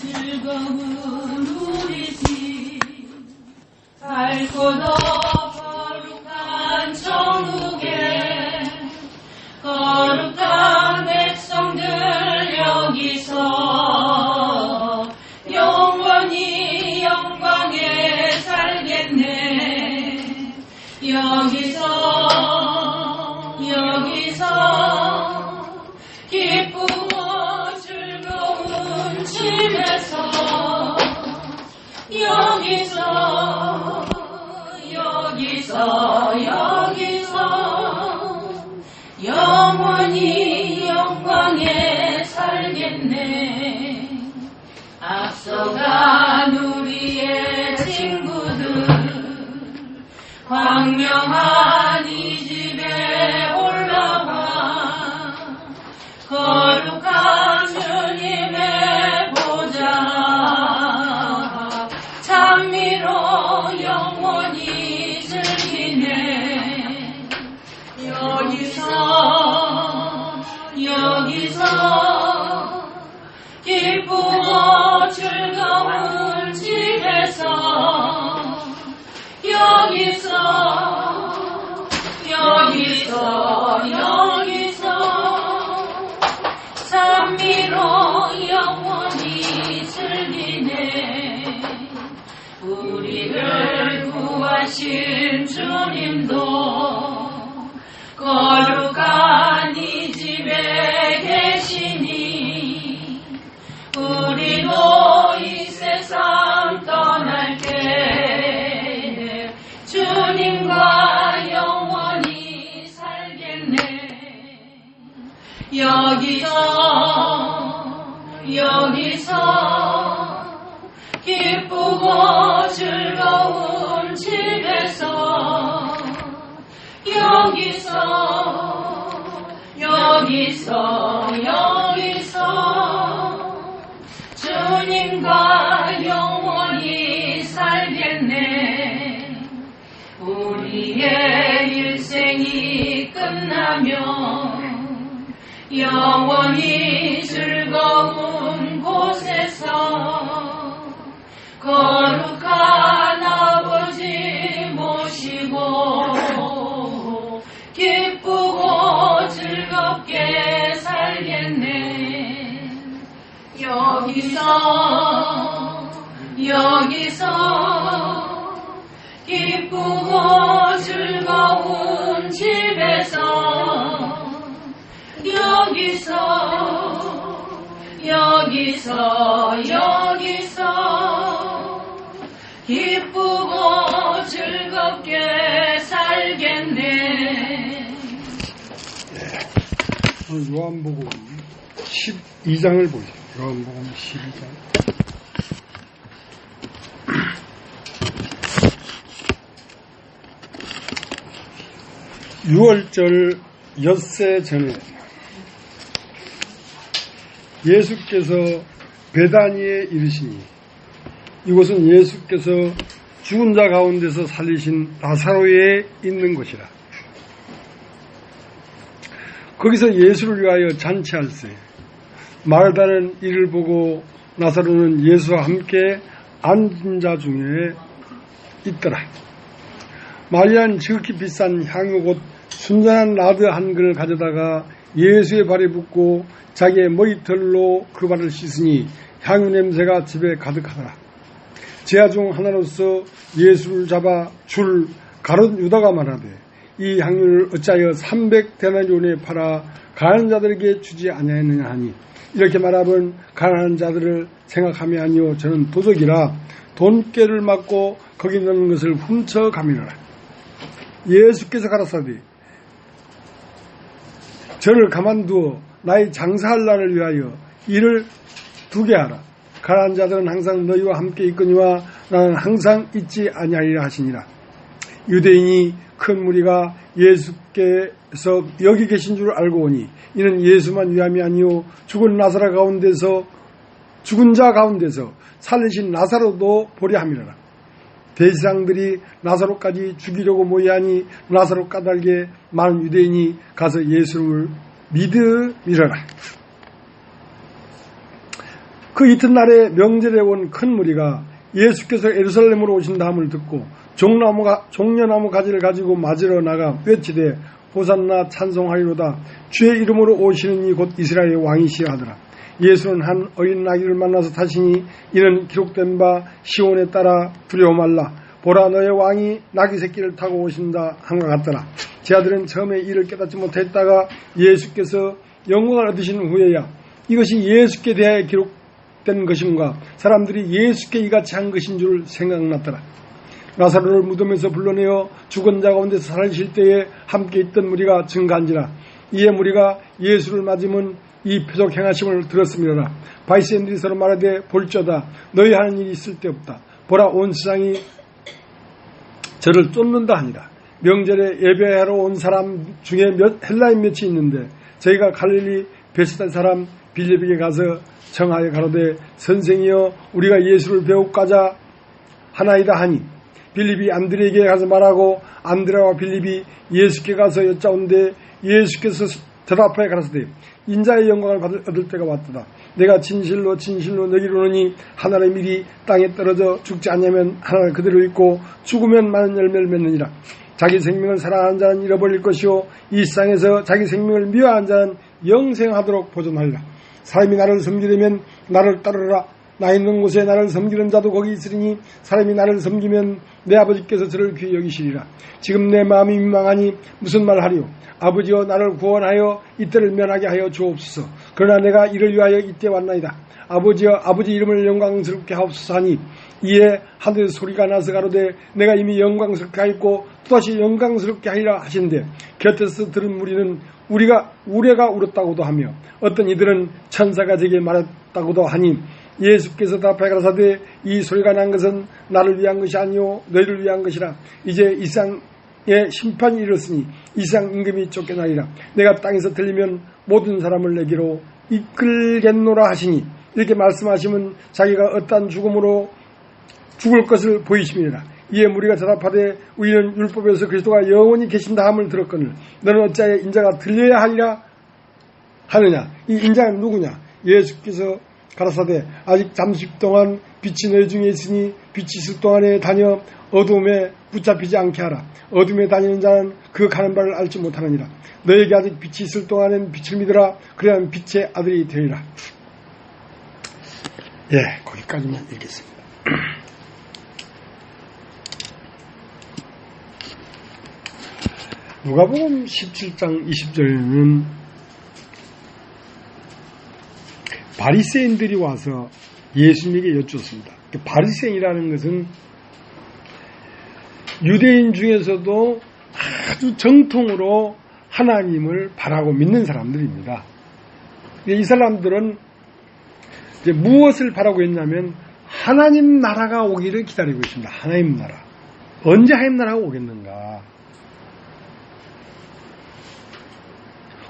즐거운 우리 집 밝고도 거룩한 천국에 거룩한 백성들 여기서 영원히 영광에 살겠네. 여기서 기쁘고 즐거운 집에서 여기서 영원히 영광에 살겠네. 앞서간 우리의 친구들 광명한 이 집에 올라와 거룩한 주님의 보좌 찬미로 영원히 즐기네. 여기서 기쁘고 즐거운 집에서 여기서 찬미로 영원히 즐기네. 우리를 구하신 주님도 거룩한 이 집에 계시니 우리도 이 세상 떠날 때 주님과 영원히 살겠네. 여기서 기쁘고 즐거운 집에서 여기서 주님과 영원히 살겠네. 우리의 일생이 끝나면 영원히 즐거운 곳에서 거룩한 아버지 모시고 기쁘고 즐겁게 살겠네. 여기서 기쁘고 즐거운 집에서 여기서 기쁘고 즐겁게 살겠네. 요한복음 12장을 보죠. 요한복음 12장. 6월절 엿새 전에 예수께서 베다니에 이르시니 이곳은 예수께서 죽은 자 가운데서 살리신 나사로에 있는 곳이라. 거기서 예수를 위하여 잔치할세 마르다는 이를 보고 나사로는 예수와 함께 앉은 자 중에 있더라. 마리아는 지극히 비싼 향유 곧 순전한 나드 한 그릇을 가져다가 예수의 발에 붓고 자기의 머리털로 그 발을 씻으니 향유 냄새가 집에 가득하더라. 제자 중 하나로서 예수를 잡아 줄 가룟 유다가 말하되 이 향유를 어찌하여 300데나리온에 팔아 가난한 자들에게 주지 아니하였느냐 하니 이렇게 말하면 가난한 자들을 생각함이 아니요 저는 도적이라 돈꾀를 맞고 거기 넣는 것을 훔쳐가미노라. 예수께서 가라사대 저를 가만두어 나의 장사할 날을 위하여 일을 두게 하라. 가난한 자들은 항상 너희와 함께 있거니와 나는 항상 있지 아니하리라 하시니라. 유대인이 큰 무리가 예수께서 여기 계신 줄 알고 오니 이는 예수만 위함이 아니요 죽은 자 가운데서 살리신 나사로도 보려 함이라. 대지상들이 나사로까지 죽이려고 모이하니 나사로 까닭에 많은 유대인이 가서 예수를 믿으리라. 그 이튿날에 명절에 온 큰 무리가 예수께서 예루살렘으로 오신다함을 듣고 종려나무 가지를 가지고 맞으러 나가 외치되 호산나 찬송하리로다. 주의 이름으로 오시는 이 곧 이스라엘의 왕이시여 하더라. 예수는 한 어린 나귀를 만나서 타시니 이는 기록된 바 시온에 따라 두려워 말라. 보라 너의 왕이 나귀 새끼를 타고 오신다 함과 같더라. 제 아들은 처음에 이를 깨닫지 못했다가 예수께서 영광을 얻으신 후에야 이것이 예수께 대하여 기록된 것인가 사람들이 예수께 이같이 한 것인 줄 생각났더라. 라사로를 무덤에서 불러내어 죽은 자 가운데서 살리실 때에 함께 있던 무리가 증가한지라. 이에 무리가 예수를 맞으면 이 표적 행하심을 들었음이라. 바리새인들이 서로 말하되 볼지어다 너희 하는 일이 있을 데 없다. 보라 온 세상이 저를 쫓는다 하니라. 명절에 예배하러 온 사람 중에 헬라인 몇이 있는데 저희가 갈릴리 베스다 사람 빌립에게 가서 청하여 가로되 선생이여 우리가 예수를 배우고자 하나이다 하니 빌립이 안드레에게 가서 말하고 안드레와 빌립이 예수께 가서 여짜온데 예수께서 대답하여 가라사대 인자의 영광을 얻을 때가 왔도다. 내가 진실로 너희로 이르노니 하나의 밀이 땅에 떨어져 죽지 않으면 하나가 그대로 있고 죽으면 많은 열매를 맺느니라. 자기 생명을 사랑하는 자는 잃어버릴 것이요 이 세상에서 자기 생명을 미워하는 자는 영생하도록 보존하리라. 사람이 나를 섬기려면 나를 따르라. 나 있는 곳에 나를 섬기는 자도 거기 있으리니 사람이 나를 섬기면 내 아버지께서 저를 귀히 여기시리라. 지금 내 마음이 민망하니 무슨 말하리요. 아버지여 나를 구원하여 이때를 면하게 하여 주옵소서. 그러나 내가 이를 위하여 이때 왔나이다. 아버지여 아버지 이름을 영광스럽게 하옵소서 하니 이에 하늘에서 소리가 나서 가로되 내가 이미 영광스럽게 하였고 또다시 영광스럽게 하리라 하신대 곁에서 들은 무리는 우리가 우레가 울었다고도 하며 어떤 이들은 천사가 제게 말했다고도 하니 예수께서 답하여 가라사대 이 소리가 난 것은 나를 위한 것이 아니요 너희를 위한 것이라. 이제 이 세상에 심판이 이르렀으니 이 세상 임금이 쫓겨나리라. 내가 땅에서 들리면 모든 사람을 내게로 이끌겠노라 하시니 이렇게 말씀하시면 자기가 어떠한 죽음으로 죽을 것을 보이심이니라. 이에 무리가 대답하되 우리는 율법에서 그리스도가 영원히 계신다 함을 들었거늘 너는 어찌하여 인자가 들려야 하리라 하느냐. 이 인자는 누구냐. 예수께서 가라사대 아직 잠시 동안 빛이 너희 중에 있으니 빛이 있을 동안에 다녀 어둠에 붙잡히지 않게 하라. 어둠에 다니는 자는 그 가는 바를 알지 못하느니라. 너에게 아직 빛이 있을 동안엔 빛을 믿으라. 그래야만 빛의 아들이 되리라. 예, 거기까지만 읽겠습니다. 누가복음 17장 20절에는 바리새인들이 와서 예수님에게 여쭈었습니다. 바리새인이라는 것은 유대인 중에서도 아주 정통으로 하나님을 바라고 믿는 사람들입니다. 이 사람들은 이제 무엇을 바라고 했냐면 하나님 나라가 오기를 기다리고 있습니다. 하나님 나라. 언제 하나님 나라가 오겠는가?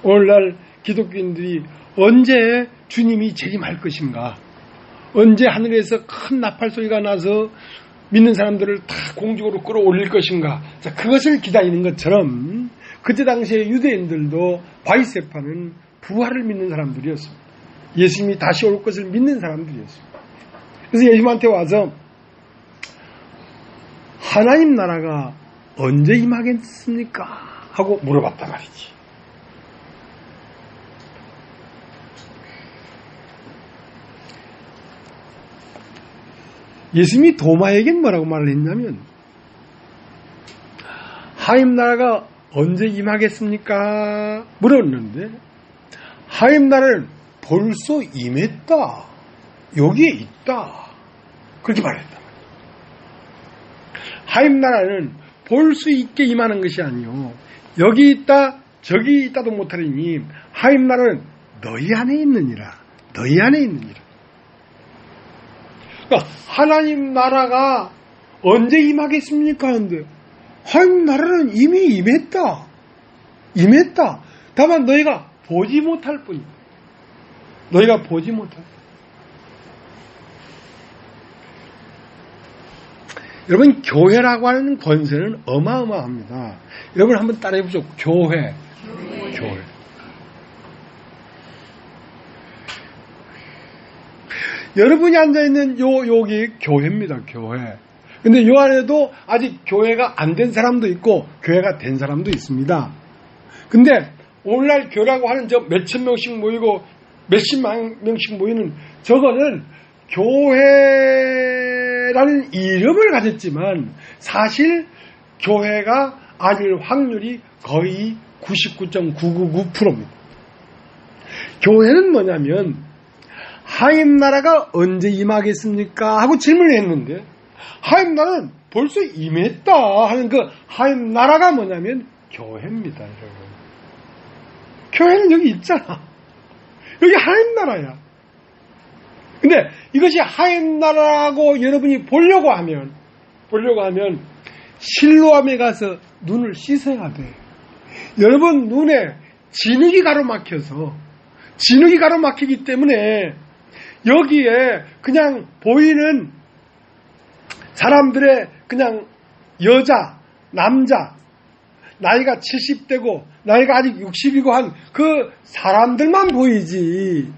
오늘날 기독교인들이 언제 주님이 재림할 것인가? 언제 하늘에서 큰 나팔 소리가 나서 믿는 사람들을 다 공중으로 끌어올릴 것인가? 자, 그것을 기다리는 것처럼 그때 당시에 유대인들도 바리새파는 부활을 믿는 사람들이었습니다. 예수님이 다시 올 것을 믿는 사람들이었습니다. 그래서 예수님한테 와서 하나님 나라가 언제 임하겠습니까? 하고 물어봤단 말이지. 예수님이 도마에겐 뭐라고 말을 했냐면 하나님 나라가 언제 임하겠습니까? 물었는데 하나님 나라는 벌써 임했다. 여기에 있다. 그렇게 말했다. 하나님 나라는 볼 수 있게 임하는 것이 아니요 여기 있다 저기 있다도 못하리니 하나님 나라는 너희 안에 있느니라. 너희 안에 있느니라. 그러니까 하나님 나라가 언제 임하겠습니까? 하는데 하나님 나라는 이미 임했다. 임했다. 다만 너희가 보지 못할 뿐이다. 너희가 보지 못할 뿐. 여러분 교회라고 하는 권세는 어마어마합니다. 여러분 한번 따라해보죠. 교회. 여러분이 앉아있는 여기 교회입니다, 교회. 근데 요 안에도 아직 교회가 안 된 사람도 있고, 교회가 된 사람도 있습니다. 근데 오늘날 교회라고 하는 저 몇천 명씩 모이고, 몇십만 명씩 모이는 저거는 교회라는 이름을 가졌지만, 사실 교회가 아닐 확률이 거의 99.999%입니다. 교회는 뭐냐면 하임나라가 언제 임하겠습니까? 하고 질문을 했는데 하임나라는 벌써 임했다 하는 그 하임나라가 뭐냐면 교회입니다. 여러분. 교회는 여기 있잖아. 여기 하임나라야. 근데 이것이 하임나라라고 여러분이 보려고 하면 실로암에 가서 눈을 씻어야 돼. 여러분 눈에 진흙이 가로막히기 때문에 여기에 그냥 보이는 사람들의 그냥 여자, 남자, 나이가 70대고 나이가 아직 60이고 한 그 사람들만 보이지.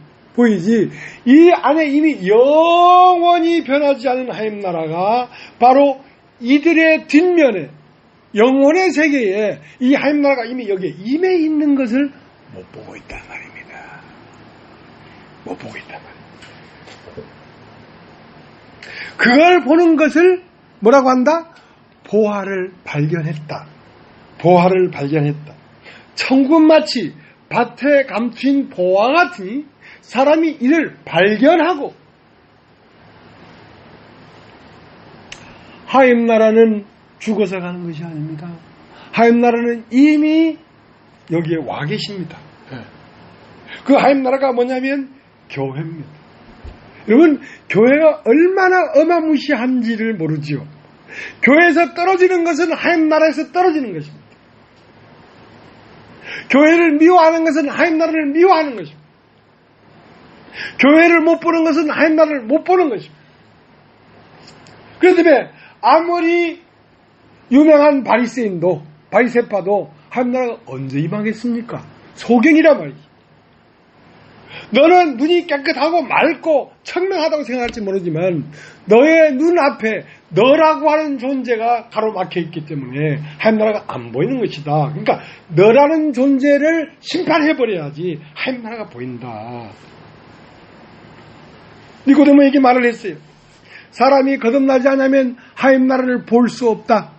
이 안에 이미 영원히 변하지 않은 하임나라가 바로 이들의 뒷면에 영혼의 세계에 이 하임나라가 이미 여기에 임해 있는 것을 못 보고 있단 말입니다. 못 보고 있단 말입니다. 그걸 보는 것을 뭐라고 한다? 보화를 발견했다. 천국은 마치 밭에 감추인 보화 같으니 사람이 이를 발견하고 하임나라는 죽어서 가는 것이 아닙니다. 하임나라는 이미 여기에 와 계십니다. 그 하임나라가 뭐냐면 교회입니다. 여러분 교회가 얼마나 어마무시한지를 모르지요. 교회에서 떨어지는 것은 하임나라에서 떨어지는 것입니다. 교회를 미워하는 것은 하임나라를 미워하는 것입니다. 교회를 못 보는 것은 하임나라를 못 보는 것입니다. 그렇기 때문에 아무리 유명한 바리새파도 하임나라가 언제 임하겠습니까? 소경이란 말이지. 너는 눈이 깨끗하고 맑고 청명하다고 생각할지 모르지만 너의 눈앞에 너라고 하는 존재가 가로막혀 있기 때문에 하임나라가 안 보이는 것이다. 그러니까 너라는 존재를 심판해버려야지 하임나라가 보인다. 니고데모에게 말을 했어요. 사람이 거듭나지 않으면 하임나라를 볼 수 없다.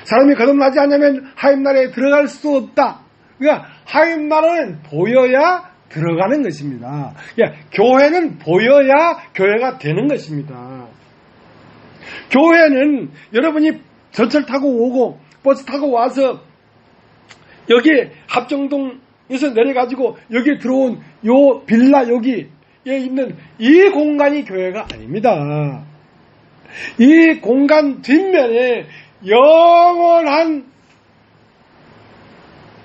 사람이 거듭나지 않으면 하임나라에 들어갈 수 없다. 그러니까 하임나라는 보여야 들어가는 것입니다. 그러니까 교회는 보여야 교회가 되는 것입니다. 교회는 여러분이 전철 타고 오고 버스 타고 와서 여기 합정동에서 내려가지고 여기에 들어온 요 빌라 여기에 있는 이 공간이 교회가 아닙니다. 이 공간 뒷면에 영원한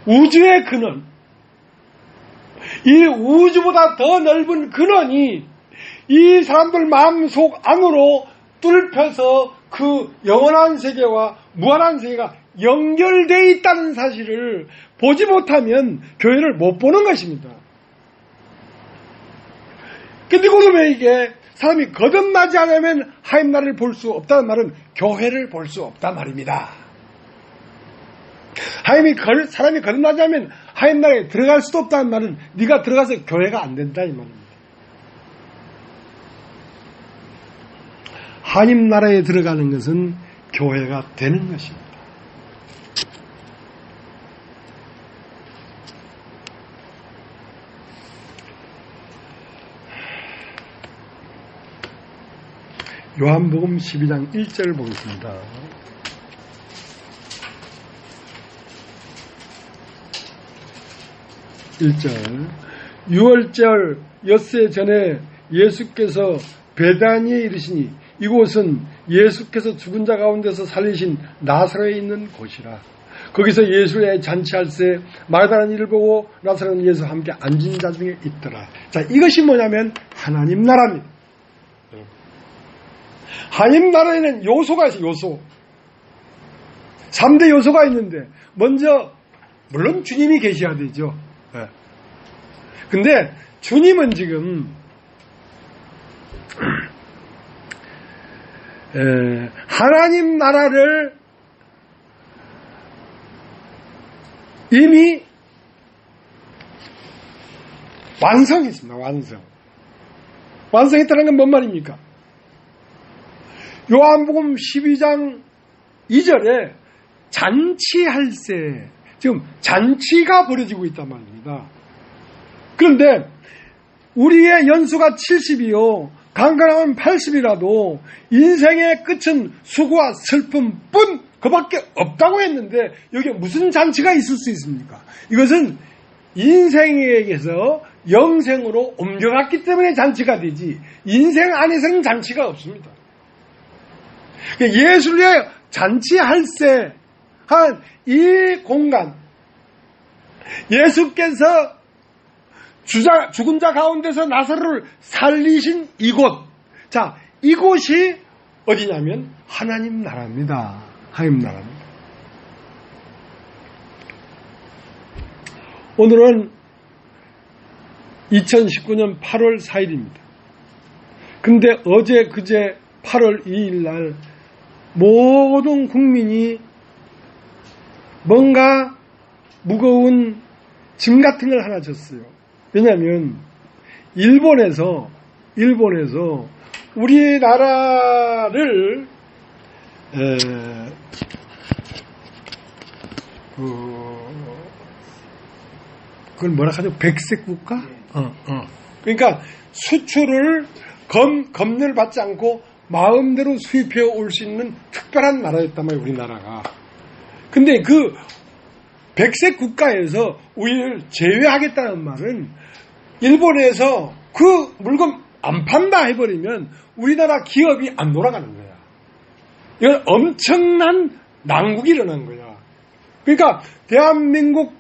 우주의 근원, 이 우주보다 더 넓은 근원이 이 사람들 마음속 안으로 뚫혀서 그 영원한 세계와 무한한 세계가 연결되어 있다는 사실을 보지 못하면 교회를 못 보는 것입니다. 근데 고도메에게 사람이 거듭나지 않으면 하임나라를 볼 수 없다는 말은 교회를 볼 수 없단 말입니다. 사람이 거듭나지 않으면 하임나라에 들어갈 수도 없다는 말은 네가 들어가서 교회가 안 된다 이 말입니다. 하임나라에 들어가는 것은 교회가 되는 것입니다. 요한복음 12장 1절을 보겠습니다. 1절 유월절 엿새 전에 예수께서 베다니에 이르시니 이곳은 예수께서 죽은 자 가운데서 살리신 나사로에 있는 곳이라. 거기서 예수의 잔치할새 마르다는 이를 보고 나사로는 예수와 함께 앉은 자 중에 있더라. 자, 이것이 뭐냐면 하나님 나라입니다. 하나님 나라에는 요소가 있어요. 요소 3대 요소가 있는데 먼저 물론 주님이 계셔야 되죠. 근데 주님은 지금 하나님 나라를 이미 완성했습니다. 완성했다는 건 뭔 말입니까? 요한복음 12장 2절에 잔치할세, 지금 잔치가 벌어지고 있단 말입니다. 그런데 우리의 연수가 70이요 강건하면 80이라도 인생의 끝은 수고와 슬픔뿐 그밖에 없다고 했는데 여기에 무슨 잔치가 있을 수 있습니까? 이것은 인생에게서 영생으로 옮겨갔기 때문에 잔치가 되지 인생 안에서는 잔치가 없습니다. 예수를 위해 잔치할세 한 이 공간, 예수께서 죽은 자 가운데서 나사로를 살리신 이곳, 자, 이곳이 어디냐면 하나님 나라입니다. 하나님 나라입니다. 오늘은 2019년 8월 4일입니다. 근데 어제 그제 8월 2일 날 모든 국민이 뭔가 무거운 짐 같은 걸 하나 졌어요. 왜냐하면 일본에서 우리나라를 그걸 뭐라 하죠? 백색 국가? 그러니까 수출을 검열 받지 않고 마음대로 수입해 올 수 있는 특별한 나라였단 말이에요, 우리나라가. 근데 그 백색 국가에서 우리를 제외하겠다는 말은 일본에서 그 물건 안 판다 해버리면 우리나라 기업이 안 돌아가는 거야. 이건 엄청난 난국이 일어난 거야. 그러니까 대한민국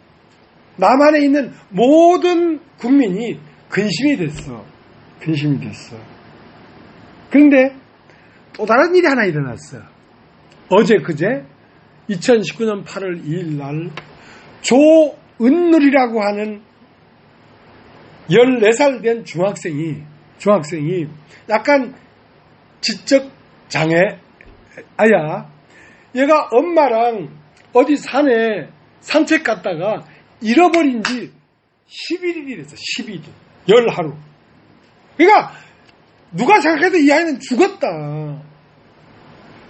남한에 있는 모든 국민이 근심이 됐어. 그런데 또 다른 일이 하나 일어났어. 어제 그제 2019년 8월 2일 날 조은누리라고 하는 14살 된 중학생이 약간 지적 장애 아야, 얘가 엄마랑 어디 산에 산책 갔다가 잃어버린 지 11일이랬어. 11일. 열하루. 그러니까 누가 생각해도 이 아이는 죽었다.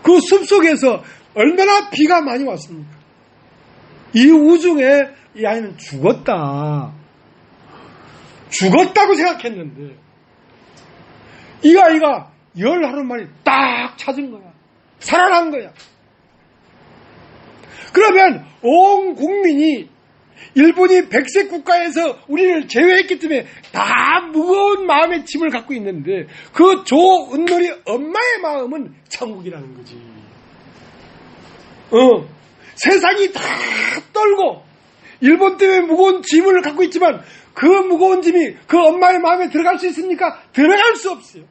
그 숲속에서 얼마나 비가 많이 왔습니까? 이 우중에 이 아이는 죽었다고 생각했는데 이 아이가 열하루 만에 딱 찾은 거야. 살아난 거야. 그러면 온 국민이 일본이 백색 국가에서 우리를 제외했기 때문에 다 무거운 마음의 짐을 갖고 있는데 그 조은놀이 엄마의 마음은 천국이라는 거지. 세상이 다 떨고 일본 때문에 무거운 짐을 갖고 있지만 그 무거운 짐이 그 엄마의 마음에 들어갈 수 있습니까? 들어갈 수 없어요.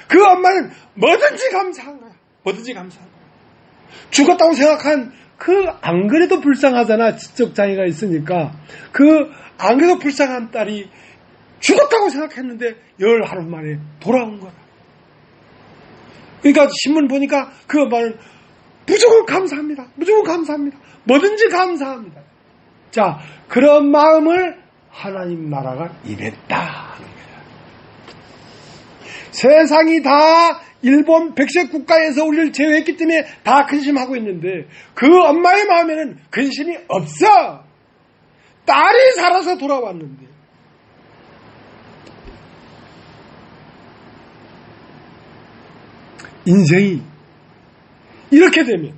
그 엄마는 뭐든지 감사한 거야. 죽었다고 생각한 그 안 그래도 불쌍하잖아. 지적 장애가 있으니까 그 안 그래도 불쌍한 딸이 죽었다고 생각했는데 열하루 만에 돌아온 거야. 그러니까 신문 보니까 그 엄마는 무조건 감사합니다. 뭐든지 감사합니다. 자, 그런 마음을 하나님 나라가 임했다. 세상이 다 일본 백색 국가에서 우리를 제외했기 때문에 다 근심하고 있는데 그 엄마의 마음에는 근심이 없어. 딸이 살아서 돌아왔는데. 인생이 이렇게 되면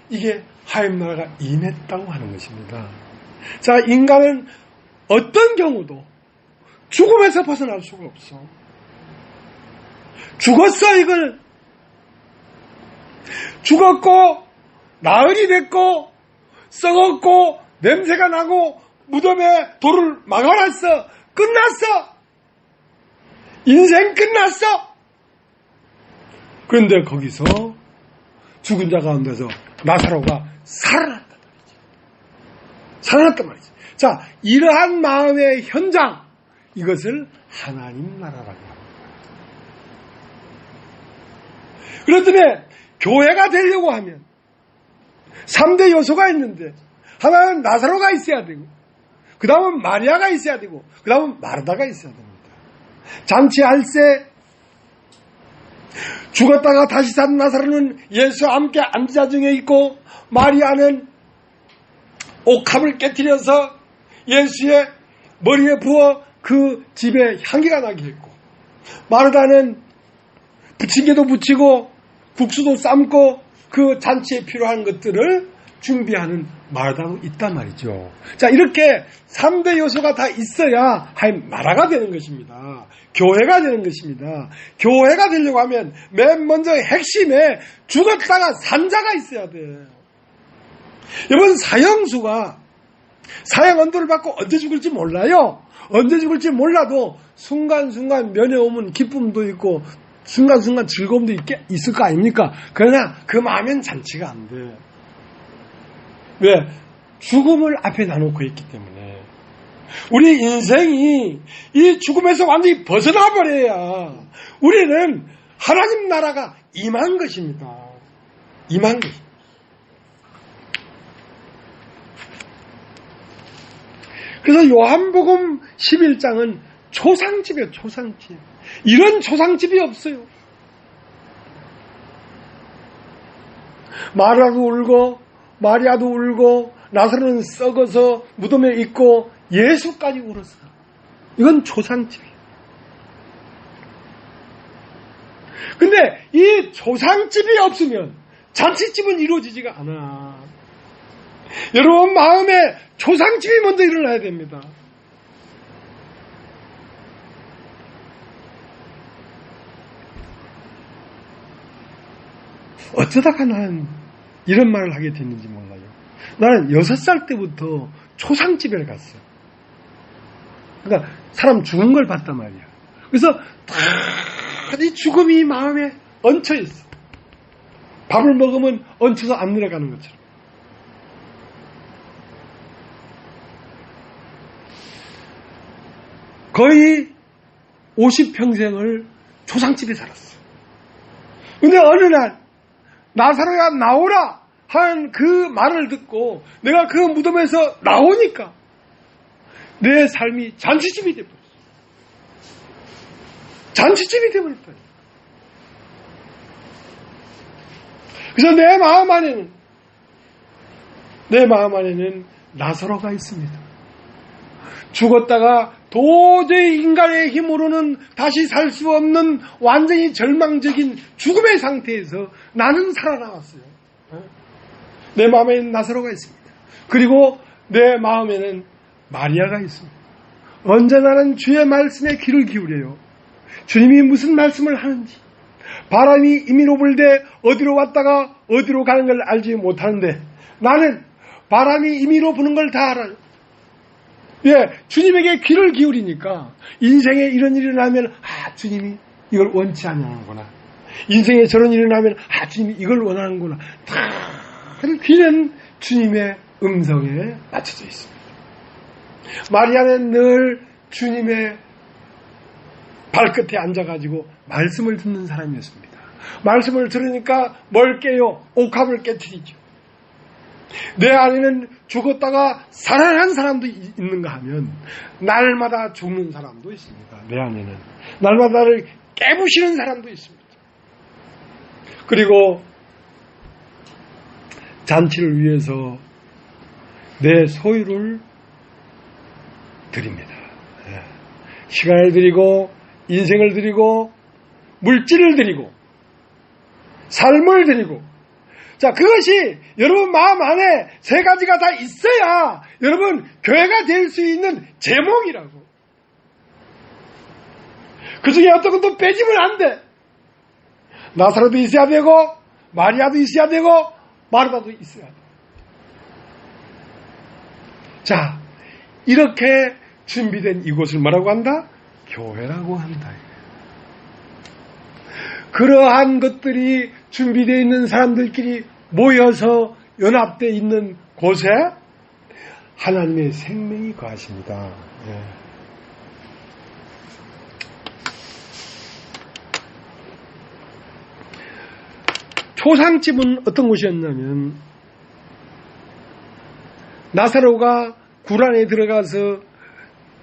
이게 하나님 나라가 임했다고 하는 것입니다. 자, 인간은 어떤 경우도 죽음에서 벗어날 수가 없어. 죽었어, 이걸. 죽었고, 나흘이 됐고, 썩었고, 냄새가 나고, 무덤에 돌을 막아놨어. 끝났어. 인생 끝났어. 그런데 거기서 죽은 자 가운데서 나사로가 살아났단 말이지. 자, 이러한 마음의 현장, 이것을 하나님 나라라고 합니다. 그렇다면 교회가 되려고 하면 3대 요소가 있는데 하나는 나사로가 있어야 되고 그 다음은 마리아가 있어야 되고 그 다음은 마르다가 있어야 됩니다. 잔치할 때 죽었다가 다시 산 나사로는 예수와 함께 앉은 중에 있고 마리아는 옥합을 깨뜨려서 예수의 머리에 부어 그 집에 향기가 나게 했고 마르다는 부침개도 부치고 국수도 삶고 그 잔치에 필요한 것들을 준비하는 마르다도 있단 말이죠. 자, 이렇게 3대 요소가 다 있어야 나라가 되는 것입니다. 교회가 되는 것입니다. 교회가 되려고 하면 맨 먼저 핵심에 죽었다가 산 자가 있어야 돼요. 여러분, 사형수가 사형 언도를 받고 언제 죽을지 몰라요. 언제 죽을지 몰라도 순간순간 면회 오면 기쁨도 있고 순간순간 즐거움도 있을 거 아닙니까? 그러나 그 마음엔 잔치가 안 돼. 왜? 죽음을 앞에 놔놓고 있기 때문에. 우리 인생이 이 죽음에서 완전히 벗어나 버려야 우리는 하나님 나라가 임한 것입니다. 임한 것입니다. 그래서 요한복음 11장은 초상집이에요. 초상집. 이런 초상집이 없어요. 마르다도 울고 마리아도 울고 나사로는 썩어서 무덤에 있고 예수까지 울었어요. 이건 초상집이에요. 근데 이 초상집이 없으면 잔치집은 이루어지지가 않아. 여러분 마음에 초상집이 먼저 일어나야 됩니다. 어쩌다가 나는 이런 말을 하게 됐는지 몰라요. 나는 6살 때부터 초상집에 갔어요. 그러니까 사람 죽은 걸 봤단 말이야. 그래서 다 이 죽음이 마음에 얹혀 있어. 밥을 먹으면 얹혀서 안 내려가는 것처럼. 거의 50평생을 초상집에 살았어. 근데 어느 날 나사로야 나오라 한 그 말을 듣고 내가 그 무덤에서 나오니까 내 삶이 잔치집이 되어버렸어. 잔치집이 되어버렸다. 그래서 내 마음 안에는 나사로가 있습니다. 죽었다가 도저히 인간의 힘으로는 다시 살 수 없는 완전히 절망적인 죽음의 상태에서 나는 살아나왔어요. 내 마음에는 나사로가 있습니다. 그리고 내 마음에는 마리아가 있습니다. 언제나는 주의 말씀에 귀를 기울여요. 주님이 무슨 말씀을 하는지, 바람이 임의로 불되 어디로 왔다가 어디로 가는 걸 알지 못하는데 나는 바람이 임의로 부는 걸 다 알아요. 예, 주님에게 귀를 기울이니까 인생에 이런 일이 일어나면 주님이 이걸 원치 않는구나. 인생에 저런 일이 일어나면 주님이 이걸 원하는구나. 다 귀는 주님의 음성에 맞춰져 있습니다. 마리아는 늘 주님의 발끝에 앉아가지고 말씀을 듣는 사람이었습니다. 말씀을 들으니까 뭘 깨요? 옥합을 깨뜨리죠. 내 안에는 죽었다가 살아난 사람도 있는가 하면 날마다 죽는 사람도 있습니다. 내 안에는 날마다를 깨부시는 사람도 있습니다. 그리고 잔치를 위해서 내 소유를 드립니다. 시간을 드리고 인생을 드리고 물질을 드리고 삶을 드리고, 자, 그것이 여러분 마음 안에 세 가지가 다 있어야 여러분 교회가 될 수 있는 제목이라고. 그 중에 어떤 것도 빼지면 안 돼. 나사로도 있어야 되고 마리아도 있어야 되고 마르다도 있어야 돼. 자, 이렇게 준비된 이곳을 뭐라고 한다? 교회라고 한다. 그러한 것들이 준비되어 있는 사람들끼리 모여서 연합되어 있는 곳에 하나님의 생명이 거하십니다. 예. 초상집은 어떤 곳이었냐면 나사로가 굴 안에 들어가서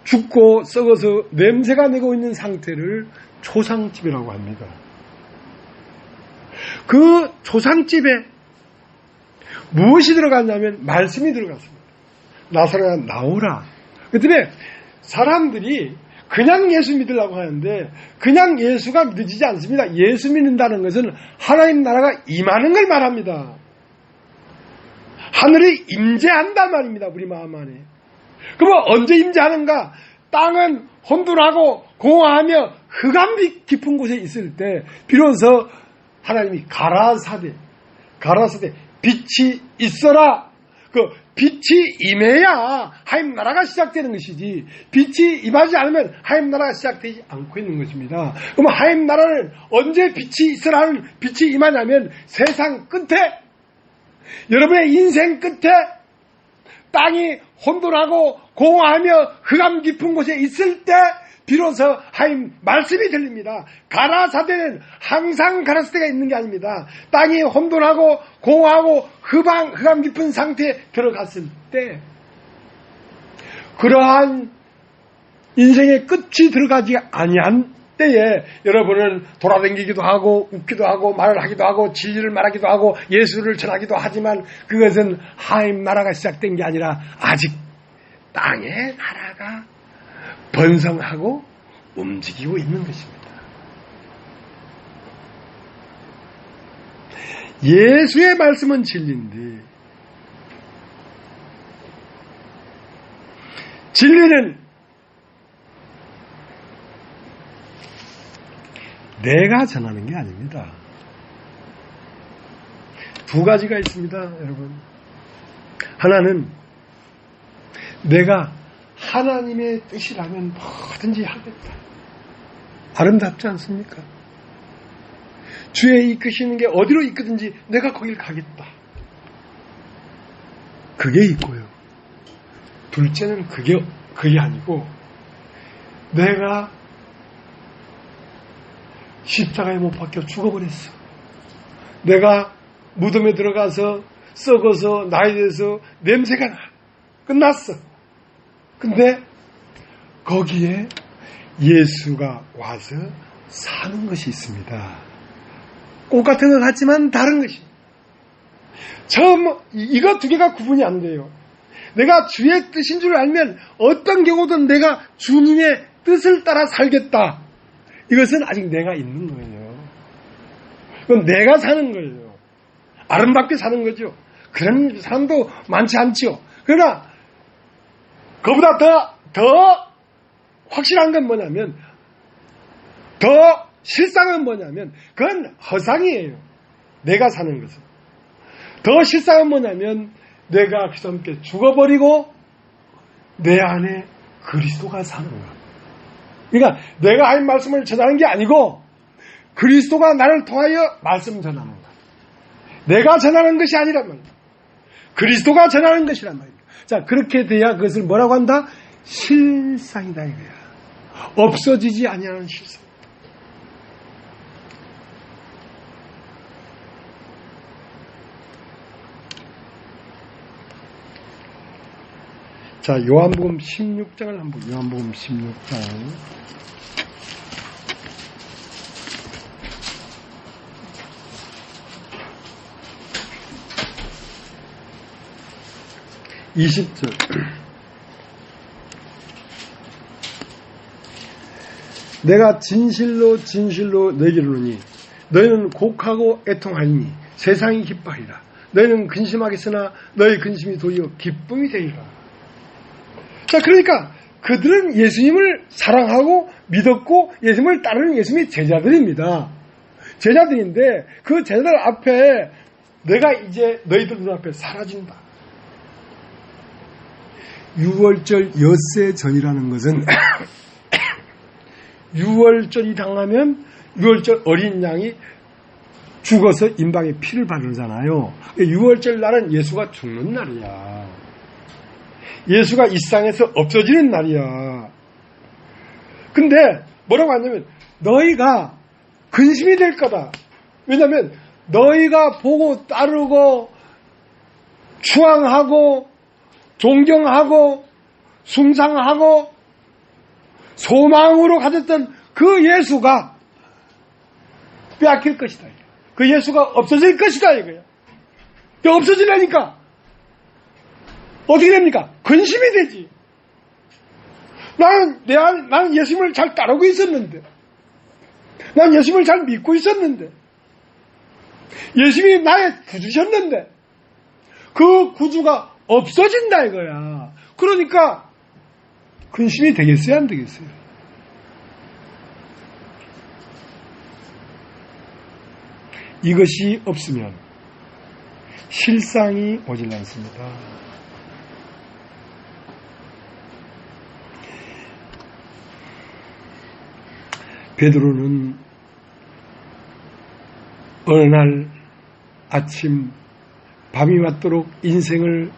죽고 썩어서 냄새가 나고 있는 상태를 초상집이라고 합니다. 그 초상집에 무엇이 들어갔냐면 말씀이 들어갔습니다. 나사로야 나오라. 그 때문에 사람들이 그냥 예수 믿으려고 하는데 그냥 예수가 믿어지지 않습니다. 예수 믿는다는 것은 하나님 나라가 임하는 걸 말합니다. 하늘이 임재한단 말입니다. 우리 마음 안에. 그러면 언제 임재하는가? 땅은 혼돈하고 공허하며 흑암 깊은 곳에 있을 때 비로소 하나님이 가라사대 빛이 있어라. 그 빛이 임해야 하나님 나라가 시작되는 것이지 빛이 임하지 않으면 하나님 나라가 시작되지 않고 있는 것입니다. 그럼 하나님 나라는 언제 빛이 있으라는 빛이 임하냐면 세상 끝에 여러분의 인생 끝에 땅이 혼돈하고 공허하며 흑암 깊은 곳에 있을 때 비로소 하나님 말씀이 들립니다. 가라사대는 항상 가라사대가 있는 게 아닙니다. 땅이 혼돈하고 공허하고 흑암 깊은 상태에 들어갔을 때 그러한 인생의 끝이 들어가지 아니한 때에 여러분은 돌아다니기도 하고 웃기도 하고 말을 하기도 하고 진리를 말하기도 하고 예수를 전하기도 하지만 그것은 하나님 나라가 시작된 게 아니라 아직 땅의 나라가 번성하고 움직이고 있는 것입니다. 예수의 말씀은 진리인데 진리는 내가 전하는 게 아닙니다. 두 가지가 있습니다, 여러분. 하나는 내가 하나님의 뜻이라면 뭐든지 하겠다. 아름답지 않습니까? 주의 이끄시는 게 어디로 이끄든지 내가 거길 가겠다. 그게 있고요. 둘째는 그게 아니고 내가 십자가에 못 박혀 죽어버렸어. 내가 무덤에 들어가서 썩어서 나에 대해서 냄새가 나. 끝났어. 근데 거기에 예수가 와서 사는 것이 있습니다. 꽃 같은 것 같지만 다른 것입니다. 이거 두 개가 구분이 안 돼요. 내가 주의 뜻인 줄 알면 어떤 경우든 내가 주님의 뜻을 따라 살겠다. 이것은 아직 내가 있는 거예요. 그건 내가 사는 거예요. 아름답게 사는 거죠. 그런 사람도 많지 않죠. 그러나 그보다 더 확실한 건 뭐냐면 더 실상은 뭐냐면 그건 허상이에요. 내가 사는 것은. 더 실상은 뭐냐면 내가 그리스도와 함께 죽어버리고 내 안에 그리스도가 사는 거야. 그러니까 내가 할 말씀을 전하는 게 아니고 그리스도가 나를 통하여 말씀 전하는 거야. 내가 전하는 것이 아니라면 그리스도가 전하는 것이란 말입니다. 자, 그렇게 돼야 그것을 뭐라고 한다? 실상이다 이거야. 없어지지 아니하는 실상. 자, 요한복음 16장을 한번 요한복음 16장 20절 내가 진실로 진실로 너희에게 이르노니 너희는 곡하고 애통하리니 세상이 기뻐하리라. 너희는 근심하겠으나 너희 근심이 도리어 기쁨이 되리라. 자, 그러니까 그들은 예수님을 사랑하고 믿었고 예수님을 따르는 예수님의 제자들입니다. 제자들인데 그 제자들 앞에 내가 이제 너희들 눈앞에 사라진다. 6월절 엿새 전이라는 것은 6월절이 당하면 6월절 어린 양이 죽어서 임방에 피를 바르잖아요. 6월절 날은 예수가 죽는 날이야. 예수가 이 세상에서 없어지는 날이야. 근데 뭐라고 하냐면 너희가 근심이 될 거다. 왜냐하면 너희가 보고 따르고 추앙하고 존경하고 숭상하고 소망으로 가졌던 그 예수가 빼앗길 것이다. 그 예수가 없어질 것이다 이거야. 없어지려니까 어떻게 됩니까? 근심이 되지. 나는 예수님을 잘 따르고 있었는데, 난 예수님을 잘 믿고 있었는데, 예수님이 나의 구주셨는데, 그 구주가 없어진다 이거야. 그러니까 근심이 되겠어요, 안 되겠어요? 이것이 없으면 실상이 오질 않습니다. 베드로는 어느 날 아침 밤이 맞도록 인생을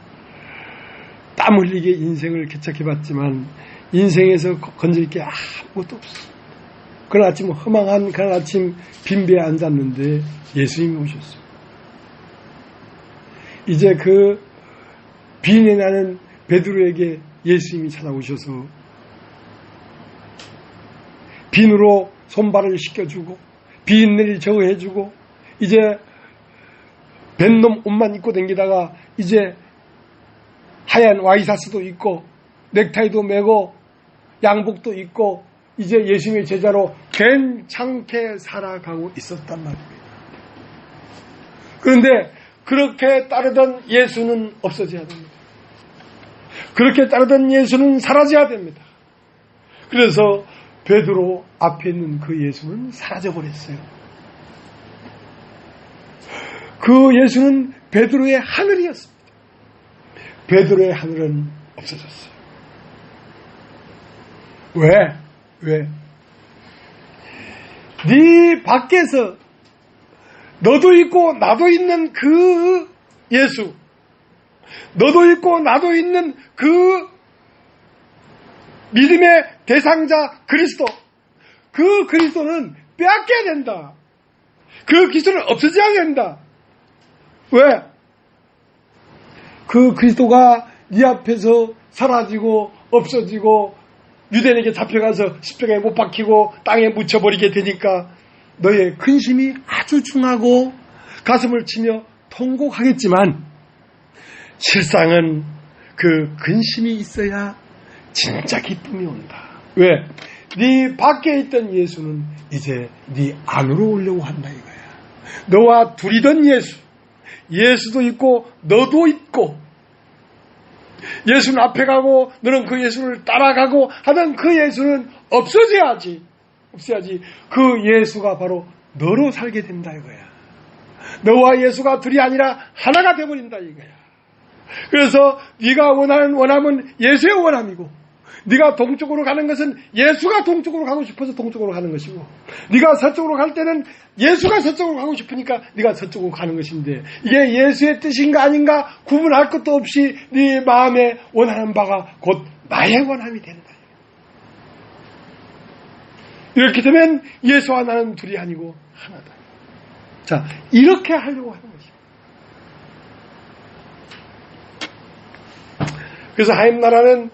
땀 흘리게 인생을 개척해봤지만 인생에서 건질 게 아무것도 없어. 그날 아침 허망한 그날 아침 빈배에 앉았는데 예수님이 오셨어요. 이제 그 비린내 나는 베드로에게 예수님이 찾아오셔서 비누로 손발을 씻겨주고 비린내를 제거해주고 이제 뱃놈 옷만 입고 다니다가 이제 하얀 와이사스도 입고 넥타이도 매고 양복도 입고 이제 예수님의 제자로 괜찮게 살아가고 있었단 말입니다. 그런데 그렇게 따르던 예수는 없어져야 됩니다. 그렇게 따르던 예수는 사라져야 됩니다. 그래서 베드로 앞에 있는 그 예수는 사라져버렸어요. 그 예수는 베드로의 하늘이었습니다. 베드로의 하늘은 없어졌어요. 왜? 네 밖에서 너도 있고 나도 있는 그 예수, 너도 있고 나도 있는 그 믿음의 대상자 그리스도, 그 그리스도는 빼앗겨야 된다. 그 그리스도는 없어져야 된다. 왜? 그 그리스도가 네 앞에서 사라지고 없어지고 유대인에게 잡혀가서 십자가에 못 박히고 땅에 묻혀버리게 되니까 너의 근심이 아주 중하고 가슴을 치며 통곡하겠지만 실상은 그 근심이 있어야 진짜 기쁨이 온다. 왜? 네 밖에 있던 예수는 이제 네 안으로 오려고 한다 이거야. 너와 둘이던 예수도 있고 너도 있고 예수는 앞에 가고 너는 그 예수를 따라가고 하던 그 예수는 없어져야지. 그 예수가 바로 너로 살게 된다 이거야. 너와 예수가 둘이 아니라 하나가 되어버린다 이거야. 그래서 네가 원하는 원함은 예수의 원함이고 네가 동쪽으로 가는 것은 예수가 동쪽으로 가고 싶어서 동쪽으로 가는 것이고 네가 서쪽으로 갈 때는 예수가 서쪽으로 가고 싶으니까 네가 서쪽으로 가는 것인데 이게 예수의 뜻인가 아닌가 구분할 것도 없이 네 마음에 원하는 바가 곧 나의 원함이 된다. 이렇게 되면 예수와 나는 둘이 아니고 하나다. 자, 이렇게 하려고 하는 것입니다. 그래서 하나님 나라는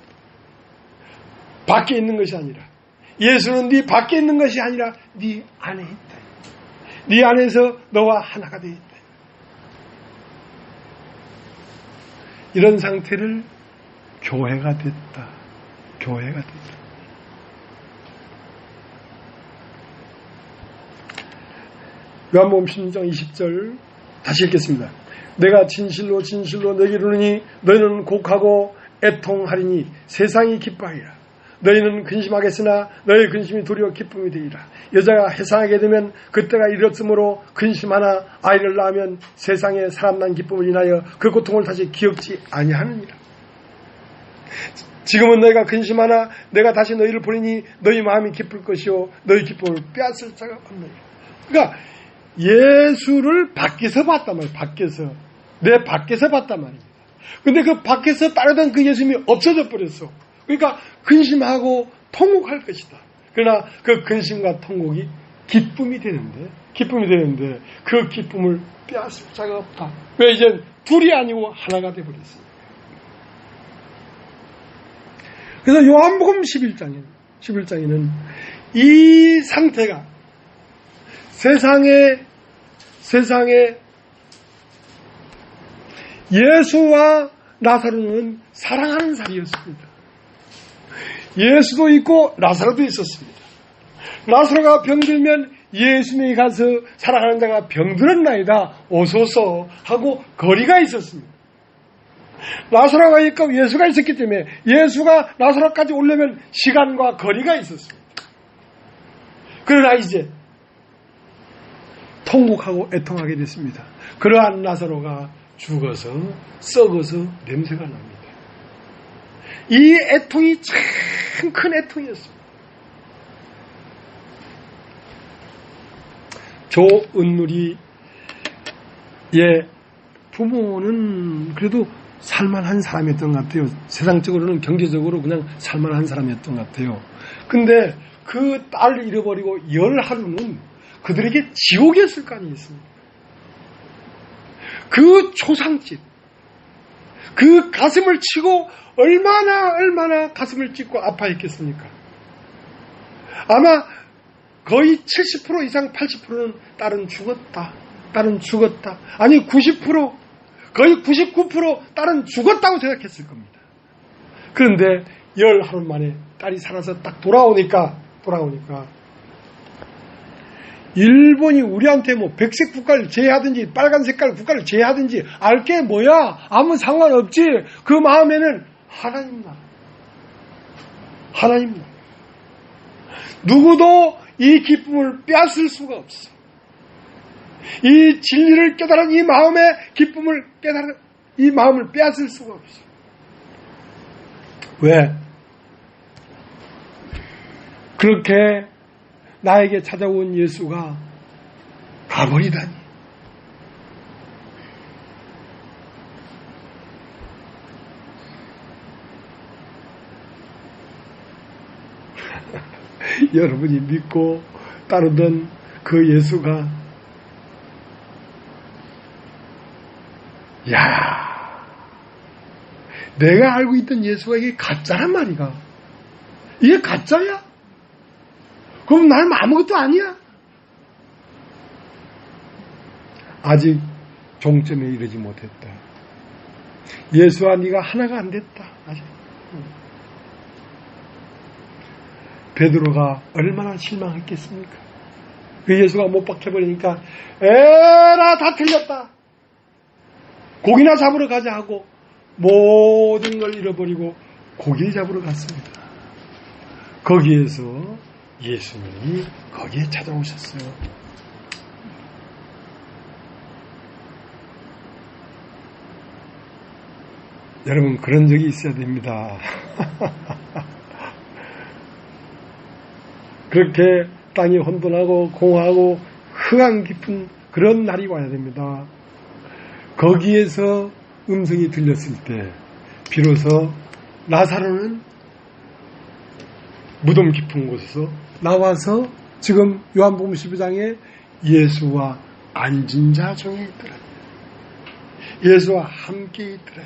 밖에 있는 것이 아니라 예수는 네 밖에 있는 것이 아니라 네 안에 있다. 네 안에서 너와 하나가 되어 있다. 이런 상태를 교회가 됐다. 요한복음 16장 20절 다시 읽겠습니다. 내가 진실로 너에게 이르노니 너희는 곡하고 애통하리니 세상이 기뻐하리라. 너희는 근심하겠으나 너희 근심이 도리어 기쁨이 되리라. 여자가 해산하게 되면 그때가 이르렀으므로 근심하나 아이를 낳으면 세상에 사람 난 기쁨을 인하여 그 고통을 다시 기억지 아니하느니라. 지금은 너희가 근심하나 내가 다시 너희를 보리니 너희 마음이 기쁠 것이요 너희 기쁨을 빼앗을 자가 없느니라. 그러니까 예수를 밖에서 봤단 말이에요. 내 밖에서 봤단 말입니다. 근데 그 밖에서 따르던 그 예수님이 없어져 버렸어. 그러니까 근심하고 통곡할 것이다. 그러나 그 근심과 통곡이 기쁨이 되는데 그 기쁨을 빼앗을 자가 없다. 왜 이제 둘이 아니고 하나가 되어버렸어요. 그래서 요한복음 11장에는 이 상태가 세상에 예수와 나사로는 사랑하는 사이였습니다. 예수도 있고 나사로도 있었습니다. 나사로가 병들면 예수님이 가서 사랑하는 자가 병들었나이다 오소서 하고 거리가 있었습니다. 나사로가 있고 예수가 있었기 때문에 예수가 나사로까지 오려면 시간과 거리가 있었습니다. 그러나 이제 통곡하고 애통하게 됐습니다. 그러한 나사로가 죽어서 썩어서 냄새가 납니다. 이 애통이 참 큰 애통이었습니다. 조은누리의 부모는 그래도 살만한 사람이었던 것 같아요. 세상적으로는 경제적으로 그냥 살만한 사람이었던 것 같아요. 근데 그 딸을 잃어버리고 10하루는 그들에게 지옥이었을 거 아니겠습니까? 그 초상집, 그 가슴을 치고 얼마나 가슴을 찢고 아파했겠습니까? 아마 거의 70% 이상 80%는 딸은 죽었다. 아니 90% 거의 99% 딸은 죽었다고 생각했을 겁니다. 그런데 10하루 만에 딸이 살아서 딱 돌아오니까 일본이 우리한테 뭐 백색 국가를 제외하든지 빨간 색깔 국가를 제외하든지 알 게 뭐야? 아무 상관없지. 그 마음에는 하나님 나라. 누구도 이 기쁨을 빼앗을 수가 없어. 이 진리를 깨달은 이 마음의 기쁨을 이 마음을 빼앗을 수가 없어. 왜? 그렇게 나에게 찾아온 예수가 가버리다니. 여러분이 믿고 따르던 그 예수가 내가 알고 있던 예수가 이게 가짜란 말이가. 이게 가짜야? 그럼 나는 아무것도 아니야? 아직 종점에 이르지 못했다. 예수와 네가 하나가 안 됐다. 아직. 베드로가 얼마나 실망했겠습니까? 그 예수가 못 박혀버리니까 에라 다 틀렸다. 고기나 잡으러 가자 하고 모든 걸 잃어버리고 고기를 잡으러 갔습니다. 거기에서 예수님이 거기에 찾아오셨어요. 여러분 그런 적이 있어야 됩니다. 그렇게 땅이 혼돈하고 공허하고 흑암 깊은 그런 날이 와야 됩니다. 거기에서 음성이 들렸을 때 비로소 나사로는 무덤 깊은 곳에서 나와서 지금 요한복음 12장에 예수와 앉은 자 중에 있더라. 예수와 함께 있더라.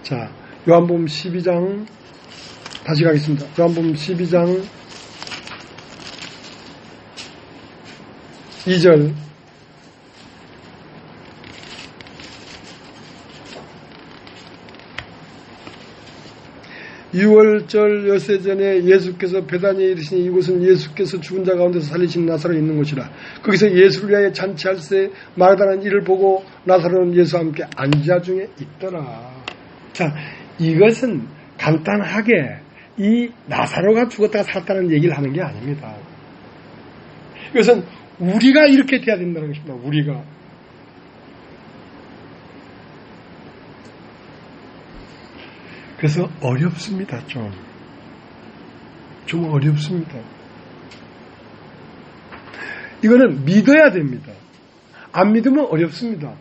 자, 요한복음 12장 다시 가겠습니다. 요한복음 12장 2절 유월절 엿새 전에 예수께서 베다니에 이르시니 이곳은 예수께서 죽은 자 가운데서 살리신 나사로 있는 곳이라. 거기서 예수를 위하여 잔치할세 마르다는 이를 보고 나사로는 예수와 함께 앉아 중에 있더라. 자, 이것은 간단하게 이 나사로가 죽었다가 살았다는 얘기를 하는 게 아닙니다. 이것은 우리가 이렇게 돼야 된다는 것입니다. 우리가. 그래서 어렵습니다. 좀 어렵습니다. 이거는 믿어야 됩니다. 안 믿으면 어렵습니다.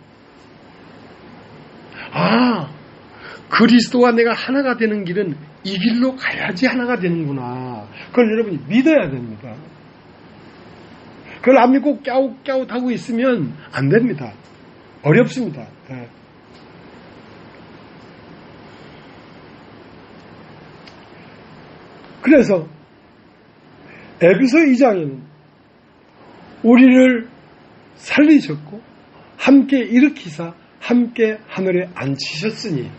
그리스도와 내가 하나가 되는 길은 이 길로 가야지 하나가 되는구나. 그걸 여러분이 믿어야 됩니다. 그걸 안 믿고 깨웃깨웃하고 있으면 안 됩니다. 어렵습니다. 네. 그래서 에베소 2장에는 우리를 살리셨고 함께 일으키사 함께 하늘에 앉히셨으니,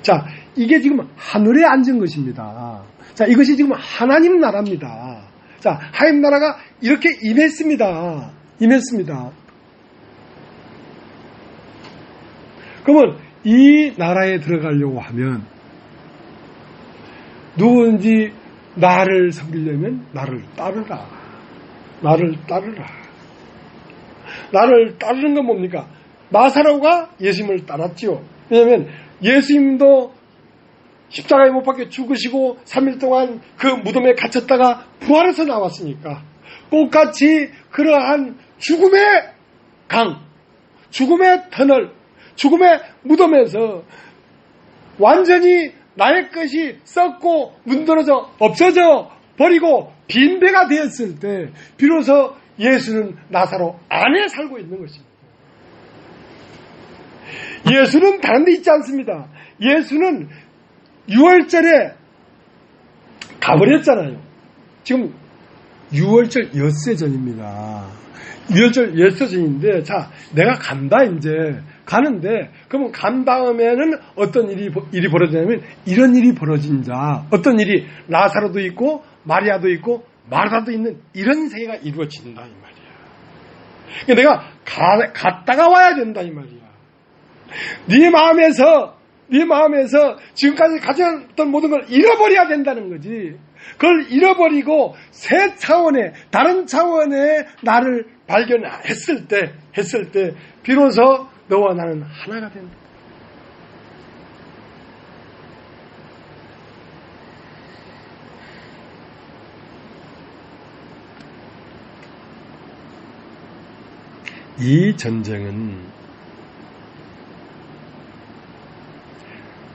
자, 이게 지금 하늘에 앉은 것입니다. 자, 이것이 지금 하나님 나라입니다. 자, 하나님 나라가 이렇게 임했습니다. 그러면 이 나라에 들어가려고 하면 누구든지 나를 섬기려면 나를 따르라. 나를 따르는 건 뭡니까? 나사로가 예수님을 따랐지요. 왜냐하면 예수님도 십자가에 못 박혀 죽으시고 3일 동안 그 무덤에 갇혔다가 부활해서 나왔으니까 똑같이 그러한 죽음의 강, 죽음의 터널, 죽음의 무덤에서 완전히 나의 것이 썩고 문드러져 없어져 버리고 빈배가 되었을 때 비로소 예수는 나사로 안에 살고 있는 것입니다. 예수는 다른 데 있지 않습니다. 예수는 6월절에 가버렸잖아요. 지금 6월절 엿새 전입니다. 6월절 엿새 전인데, 자, 내가 간다, 이제. 가는데, 그러면 간 다음에는 어떤 일이 벌어지냐면, 이런 일이 벌어진 자, 어떤 일이 나사로도 있고, 마리아도 있고, 마르다도 있는 이런 세계가 이루어진다, 이 말이야. 그러니까 내가 갔다가 와야 된다, 이 말이야. 네 마음에서 지금까지 가졌던 모든 걸 잃어버려야 된다는 거지. 그걸 잃어버리고 새 차원의, 다른 차원의 나를 발견했을 때 비로소 너와 나는 하나가 된다. 이 전쟁은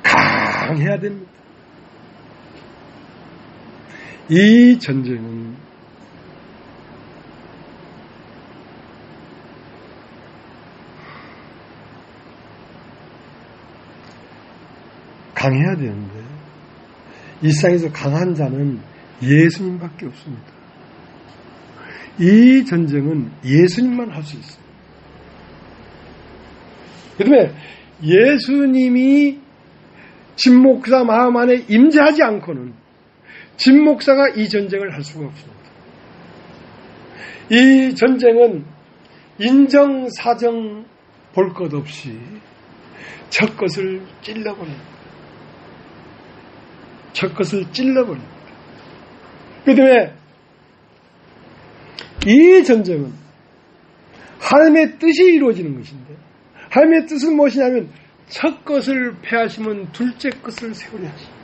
강해야 됩니다. 이 전쟁은 강해야 되는데 이 세상에서 강한 자는 예수님밖에 없습니다. 이 전쟁은 예수님만 할 수 있어요. 그다음에 예수님이 진목사 마음 안에 임재하지 않고는 진목사가 이 전쟁을 할 수가 없습니다. 이 전쟁은 인정 사정 볼 것 없이 첫 것을 찔러버립니다. 그다음에 이 전쟁은 하나님의 뜻이 이루어지는 것인데, 하나님의 뜻은 무엇이냐면 첫 것을 패하시면 둘째 것을 세우려 하십니다.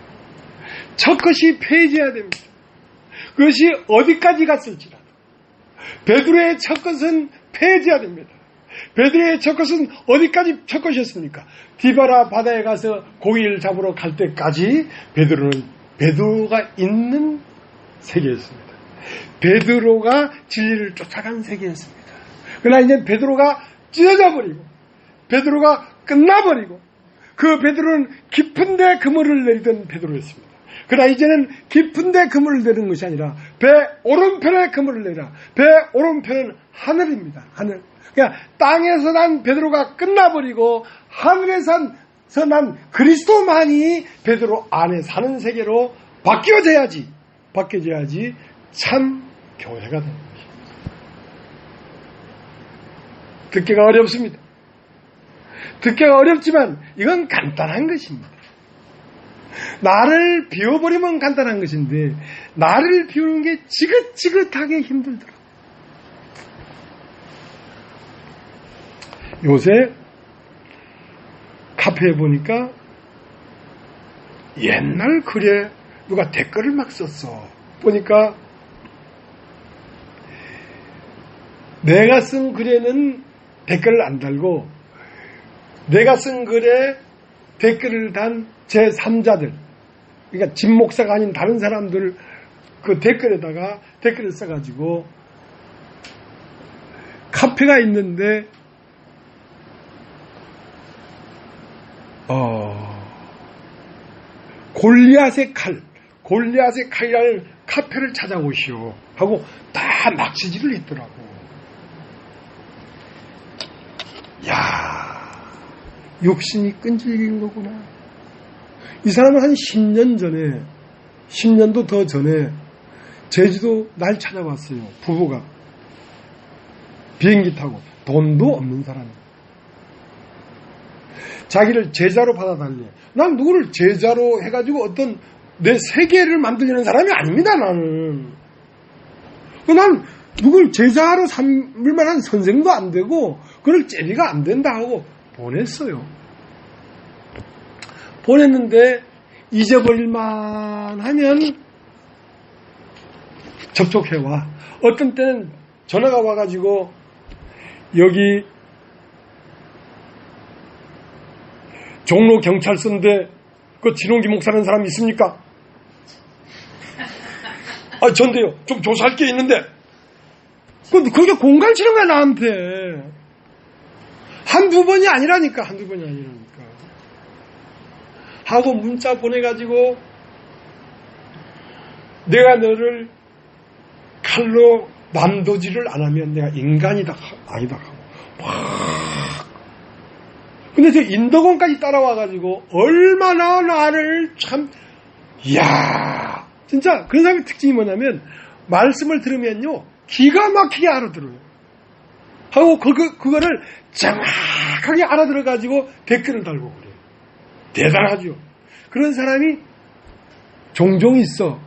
첫 것이 폐해져야 됩니다. 그것이 어디까지 갔을지라도 베드로의 첫 것은 폐해져야 됩니다. 베드로의 첫 것은 어디까지 첫 것이었습니까? 디바라 바다에 가서 고기를 잡으러 갈 때까지 베드로는 베드로가 있는 세계였습니다. 베드로가 진리를 쫓아간 세계였습니다. 그러나 이제 베드로가 찢어져 버리고 베드로가 끝나버리고 그 베드로는 깊은데 그물을 내리던 베드로였습니다. 그러나 이제는 깊은데 그물을 내리는 것이 아니라 배 오른편에 그물을 내라. 배 오른편은 하늘입니다. 하늘. 그러니까 땅에서 난 베드로가 끝나버리고 하늘에서 난 그리스도만이 베드로 안에 사는 세계로 바뀌어져야지 참 교회가 되는 것입니다. 듣기가 어렵습니다. 듣기가 어렵지만 이건 간단한 것입니다. 나를 비워버리면 간단한 것인데 나를 비우는 게 지긋지긋하게 힘들더라고요. 요새 카페에 보니까 옛날 글에 누가 댓글을 막 썼어. 보니까 내가 쓴 글에는 댓글을 안 달고 내가 쓴 글에 댓글을 단 제3자들, 그러니까 진 목사가 아닌 다른 사람들 그 댓글을 써가지고 카페가 있는데 골리앗의 칼이라는 카페를 찾아오시오 하고 다 낙지질을 했더라고. 야, 욕심이 끈질긴 거구나. 이 사람은 한 10년 전에, 10년도 더 전에 제주도 날 찾아왔어요. 부부가 비행기 타고. 돈도 없는 사람, 자기를 제자로 받아달래. 난 누구를 제자로 해가지고 어떤 내 세계를 만들려는 사람이 아닙니다. 나는 난 누굴 제자로 삼을 만한 선생도 안 되고 그럴 재미가 안 된다 하고 보냈어요. 보냈는데 잊어버릴만 하면 접촉해와. 어떤 때는 전화가 와가지고 여기 종로 경찰서인데 그 진홍기 목사라는 사람 있습니까? 아, 전데요. 좀 조사할 게 있는데. 그게 공간 치는 거야, 나한테. 한두 번이 아니라니까. 하고 문자 보내가지고 내가 너를 칼로 만도질을 안 하면 내가 인간이다, 아니다 하고. 근데 저 인도공까지 따라와가지고 얼마나 나를 참, 이야, 진짜 그런 사람의 특징이 뭐냐면 말씀을 들으면요 기가 막히게 알아들어요. 하고 그거를 정확하게 알아들어가지고 댓글을 달고 그래요. 대단하죠. 그런 사람이 종종 있어.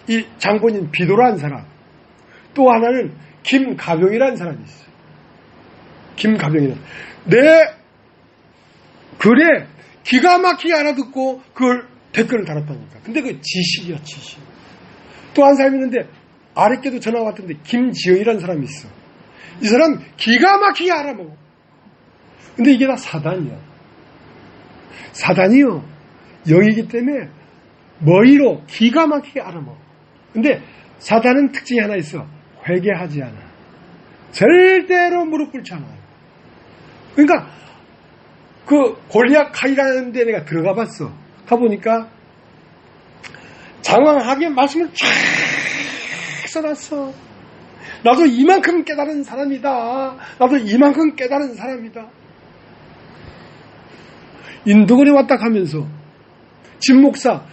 이 장본인 비도라는 사람. 또 하나는 김가병이라는 사람이 있어요. 김가병이라는. 내 글에 기가 막히게 알아듣고 그걸 댓글을 달았다니까. 근데 그 지식이야, 지식. 또 한 사람이 있는데 아랫께도 전화가 왔던데 김지영이라는 사람이 있어. 이 사람 기가 막히게 알아먹어. 근데 이게 다 사단이야. 사단이요. 영이기 때문에 머리로 기가 막히게 알아먹어. 근데 사단은 특징이 하나 있어. 회개하지 않아. 절대로 무릎 꿇지 않아. 그러니까 그 골리앗 칼이라는 데 내가 들어가 봤어. 가보니까 장황하게 말씀을 쫙 써놨어. 나도 이만큼 깨달은 사람이다. 나도 이만큼 깨달은 사람이다. 인도군에 왔다 가면서 진 목사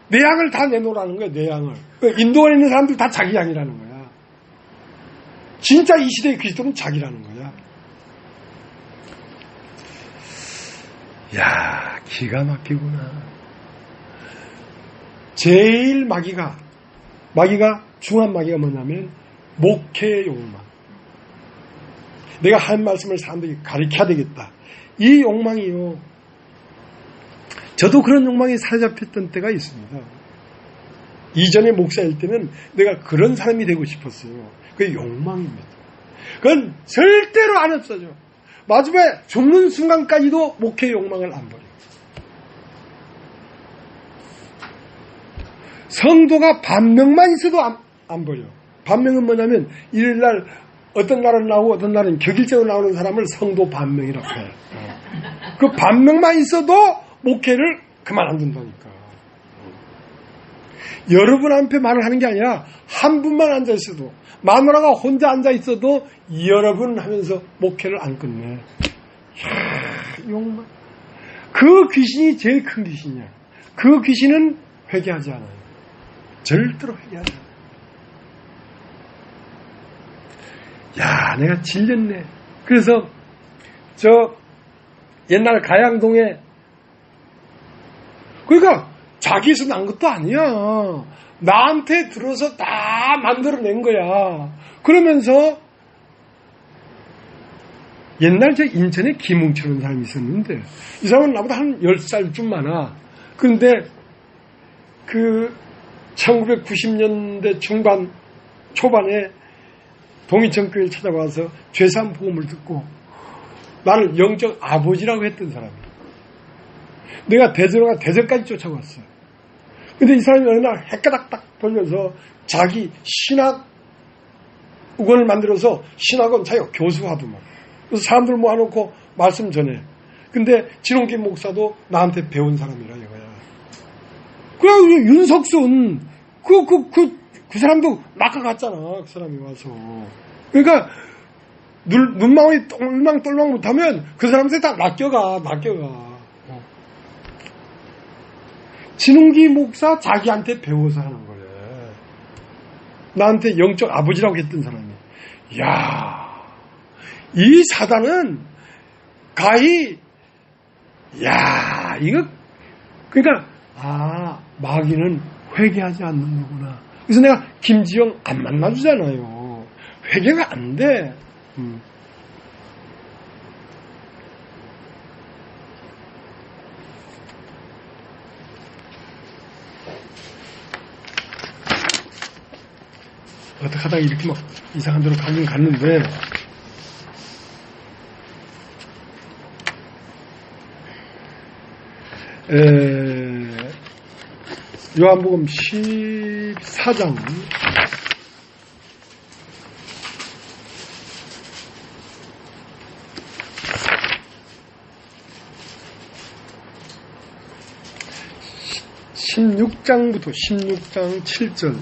내 양을 다 내놓으라는 거야. 내 양을. 인도군에 있는 사람들 다 자기 양이라는 거야. 진짜 이 시대의 그리스도는 자기라는 거야. 야, 기가 막히구나. 제일 마귀가 중요한 마귀가 뭐냐면 목회의 욕망. 내가 한 말씀을 사람들이 가르쳐야 되겠다. 이 욕망이요. 저도 그런 욕망에 사로잡혔던 때가 있습니다. 이전에 목사일 때는 내가 그런 사람이 되고 싶었어요. 그게 욕망입니다. 그건 절대로 안 없어져. 마지막에 죽는 순간까지도 목회 욕망을 안 버려. 성도가 반명만 있어도 안 버려. 반명은 뭐냐면 일일날 어떤 날은 나오고 어떤 날은 격일적으로 나오는 사람을 성도 반명이라고 해. 그 반명만 있어도 목회를 그만 안 둔다니까. 여러분 앞에 말을 하는 게 아니라 한 분만 앉아 있어도, 마누라가 혼자 앉아 있어도 여러분 하면서 목회를 안 끝내. 이야, 욕망. 그 귀신이 제일 큰 귀신이야. 그 귀신은 회개하지 않아요. 절대로 회개하지 않아요. 야, 내가 질렸네. 그래서 저 옛날 가양동에, 그러니까 자기에서 난 것도 아니야. 나한테 들어서 다 만들어낸 거야. 그러면서 옛날 저 인천에 김웅철이라는 사람이 있었는데 이 사람은 나보다 한 10살 좀 많아. 그런데 그 1990년대 중반 초반에 동이천교회를 찾아와서 죄사함 복음을 듣고 나를 영적 아버지라고 했던 사람이야. 내가 대전까지 쫓아왔어. 근데 이 사람이 어느 날 헷가닥딱 돌면서 자기 신학원을 만들어서 신학원 자기가 교수하더만. 그래서 사람들 모아놓고 말씀 전해. 근데 진홍기 목사도 나한테 배운 사람이라 이거야. 그래, 윤석순, 그 사람도 낚아갔잖아. 그 사람이 와서. 그러니까, 눈망울이 똘망똘망 못하면 그 사람들 다 낚여가. 진홍기 목사 자기한테 배워서 하는 거래. 나한테 영적 아버지라고 했던 사람이. 이야, 이 사단은 가히, 야, 이거, 그러니까, 마귀는 회개하지 않는구나. 그래서 내가 김지영 안 만나주잖아요. 회개가 안 돼. 어떻게 하다가 이렇게 막 이상한 데로 가긴 갔는데, 요한복음 14장 16장부터 16장 7절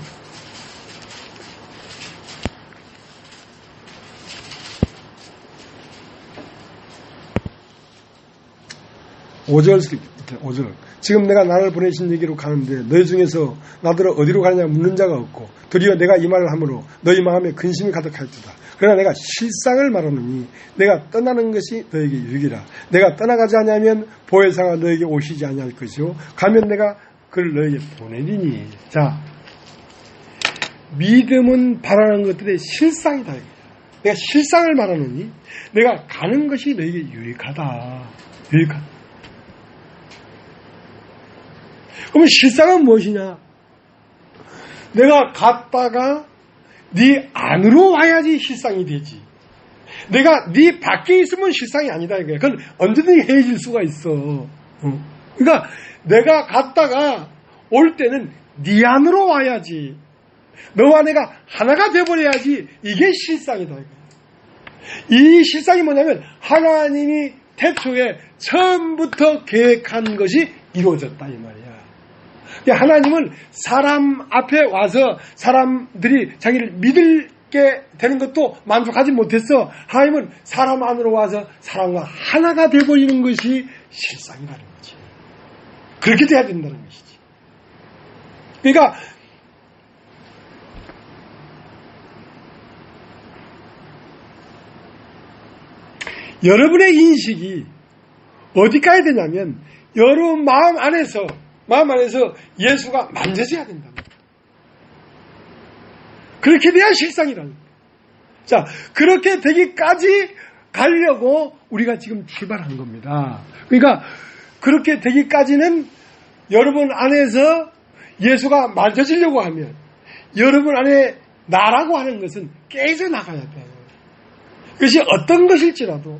5절. 지금 내가 나를 보내신 얘기로 가는데 너희 중에서 나더러 어디로 가느냐 묻는 자가 없고 도리어 내가 이 말을 하므로 너희 마음에 근심이 가득할지다. 그러나 내가 실상을 말하노니 내가 떠나는 것이 너에게 유익이라. 내가 떠나가지 아니하면 보혜사가 너에게 오시지 아니할 것이요 가면 내가 그를 너에게 보내리니. 자, 믿음은 바라는 것들의 실상이다. 내가 실상을 말하노니 내가 가는 것이 너에게 유익하다. 그러면 실상은 무엇이냐? 내가 갔다가 네 안으로 와야지 실상이 되지. 내가 네 밖에 있으면 실상이 아니다 이거야. 그건 언제든지 해질 수가 있어. 그러니까 내가 갔다가 올 때는 네 안으로 와야지. 너와 내가 하나가 돼버려야지. 이게 실상이다 이거야. 이 실상이 뭐냐면 하나님이 태초에 처음부터 계획한 것이 이루어졌다 이 말이야. 하나님은 사람 앞에 와서 사람들이 자기를 믿게 되는 것도 만족하지 못했어. 하나님은 사람 안으로 와서 사람과 하나가 되어버리는 것이 실상이라는 거지. 그렇게 돼야 된다는 것이지. 그러니까 여러분의 인식이 어디 가야 되냐면 여러분 마음 안에서 예수가 만져져야 된다. 그렇게 돼야 실상이라는 거예요. 자, 그렇게 되기까지 가려고 우리가 지금 출발한 겁니다. 그러니까 그렇게 되기까지는 여러분 안에서 예수가 만져지려고 하면 여러분 안에 나라고 하는 것은 깨져 나가야 돼요. 그것이 어떤 것일지라도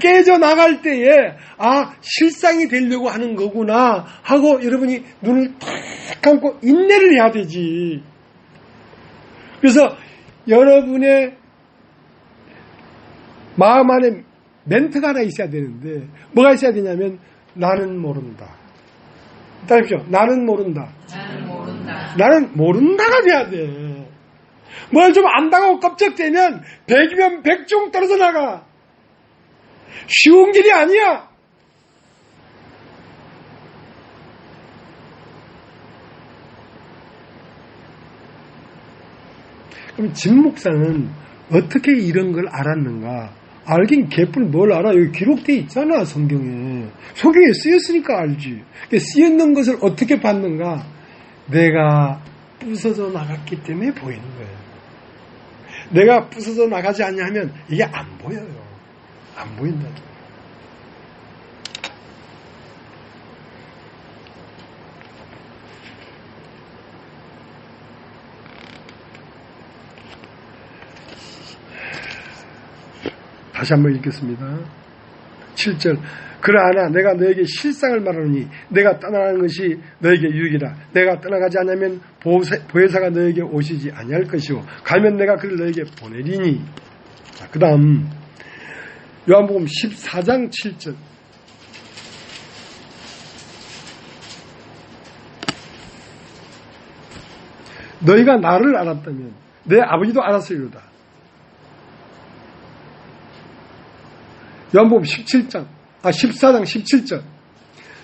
깨져 나갈 때에 실상이 되려고 하는 거구나 하고 여러분이 눈을 탁 감고 인내를 해야 되지. 그래서 여러분의 마음 안에 멘트가 하나 있어야 되는데 뭐가 있어야 되냐면 나는 모른다. 따라하십시오. 나는 모른다. 나는 모른다가 돼야 돼. 뭘 좀 안다고 껍적대면 100이면 100중 떨어져 나가. 쉬운 길이 아니야. 그럼 진 목사는 어떻게 이런 걸 알았는가? 알긴 개뿔 뭘 알아? 여기 기록되어 있잖아, 성경에. 성경에 쓰였으니까 알지. 쓰였는 것을 어떻게 봤는가? 내가 부서져 나갔기 때문에 보이는 거예요. 내가 부서져 나가지 않냐 하면 이게 안 보여요. 안 보인다. 다시 한번 읽겠습니다. 17절 그러하나 내가 너에게 실상을 말하노니 내가 떠나가는 것이 너에게 유익이라. 내가 떠나가지 않으면 보혜사가 너에게 오시지 아니할 것이요 가면 내가 그를 너에게 보내리니. 그 다음 요한복음 14장 7절 너희가 나를 알았다면 내 아버지도 알았으리로다. 요한복음 14장 17절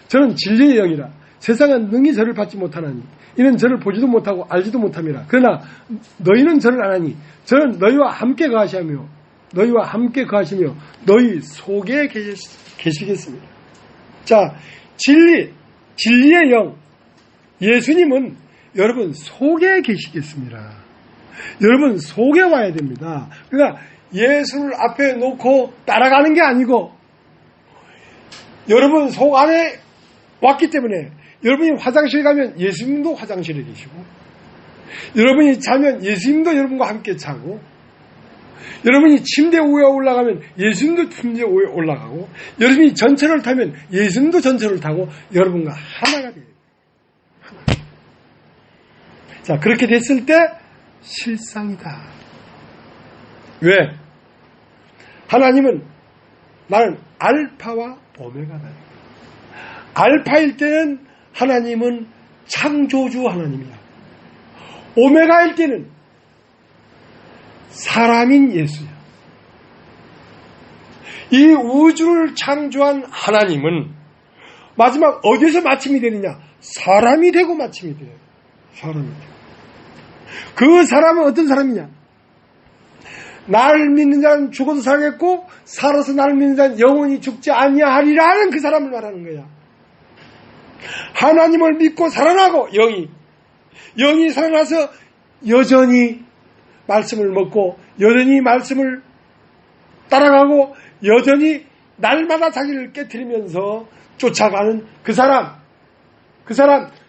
저는 진리의 영이라 세상은 능히 저를 받지 못하나니 이는 저를 보지도 못하고 알지도 못함이라. 그러나 너희는 저를 아나니 저는 너희와 함께 거하시며 너희 속에 계시겠습니다. 자, 진리의 영 예수님은 여러분 속에 계시겠습니다. 여러분 속에 와야 됩니다. 그러니까 예수를 앞에 놓고 따라가는 게 아니고 여러분 속 안에 왔기 때문에 여러분이 화장실 가면 예수님도 화장실에 계시고 여러분이 자면 예수님도 여러분과 함께 자고 여러분이 침대 위에 올라가면 예수님도 침대 위에 올라가고 여러분이 전철을 타면 예수님도 전철을 타고 여러분과 하나가 돼요. 자, 그렇게 됐을 때 실상이다. 왜? 하나님은 나는 알파와 오메가다. 알파일 때는 하나님은 창조주 하나님이야. 오메가일 때는 사람인 예수야. 이 우주를 창조한 하나님은 마지막 어디서 마침이 되느냐? 사람이 되고 마침이 돼요. 사람이 돼요. 그 사람은 어떤 사람이냐? 나를 믿는 자는 죽어도 살겠고 살아서 나를 믿는 자는 영원히 죽지 아니하리라는 그 사람을 말하는 거야. 하나님을 믿고 살아나고 영이 살아나서 여전히 말씀을 먹고 여전히 말씀을 따라가고 여전히 날마다 자기를 깨트리면서 쫓아가는 그 사람.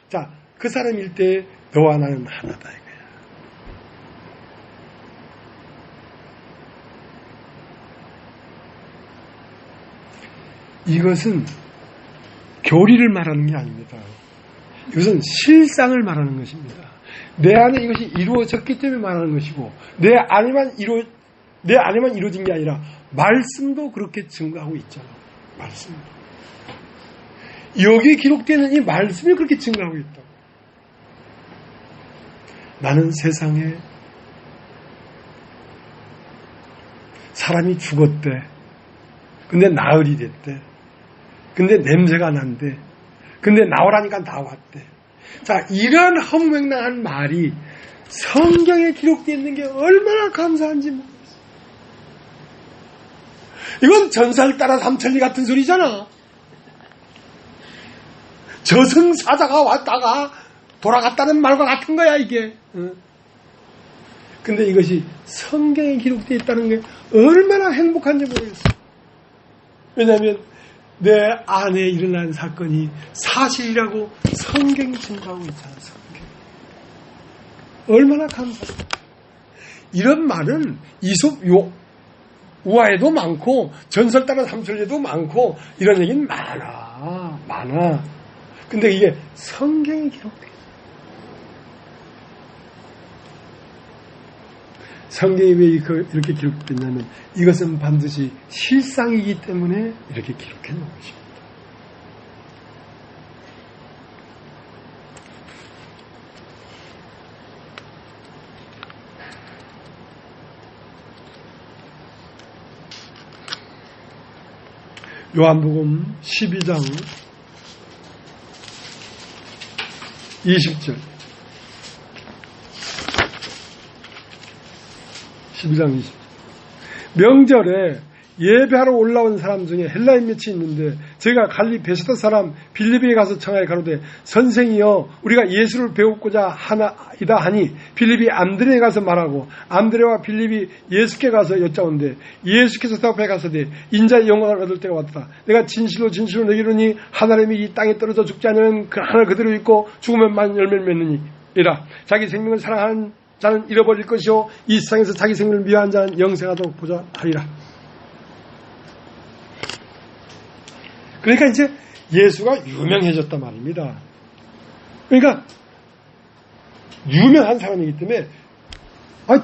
자, 그 사람일 때 너와 나는 하나다 이거야. 이것은 교리를 말하는 게 아닙니다. 이것은 실상을 말하는 것입니다. 내 안에 이것이 이루어졌기 때문에 말하는 것이고 내 안에만 이루어진 게 아니라 말씀도 그렇게 증거하고 있잖아. 말씀도. 여기 기록되는 이 말씀이 그렇게 증거하고 있다. 나는 세상에 사람이 죽었대. 근데 나흘이 됐대. 근데 냄새가 난대. 근데 나오라니까 나왔대. 자, 이런 허무맹랑한 말이 성경에 기록되어 있는 게 얼마나 감사한지 모르겠어요. 이건 전설 따라 삼천리 같은 소리잖아. 저승사자가 왔다가 돌아갔다는 말과 같은 거야 이게. 근데 이것이 성경에 기록되어 있다는 게 얼마나 행복한지 모르겠어요. 왜냐하면 내 안에 일어난 사건이 사실이라고 성경이 증거하고 있잖아. 성경. 얼마나 감사해. 이런 말은 이솝 우화에도 많고 전설 따라 삼천리에도 많고 이런 얘기는 많아. 근데 이게 성경에 기록돼 있어. 성경이 왜 이렇게 기록됐냐면 이것은 반드시 실상이기 때문에 이렇게 기록해 놓은 것입니다. 요한복음 12장 20절 12장 20절 명절에 예배하러 올라온 사람 중에 헬라인 몇이 있는데 제가 갈리 베세다 사람 빌립에게 가서 청하여 가로되 선생이여 우리가 예수를 배우고자 하나이다 하니 빌립이 안드레에 가서 말하고 안드레와 빌립이 예수께 가서 여짜온대 예수께서 대답해 가서되 인자의 영광을 얻을 때가 왔다. 내가 진실로 너희로니 하나님이 이 땅에 떨어져 죽지 않으면 그 하늘 그대로 있고 죽으면 만 열매를 맺느니 이라. 자기 생명을 사랑하는 자는 잃어버릴 것이요 이 세상에서 자기 생명을 미워한 자는 영생하도록 보자 하리라. 그러니까 이제 예수가 유명해졌단 말입니다. 그러니까 유명한 사람이기 때문에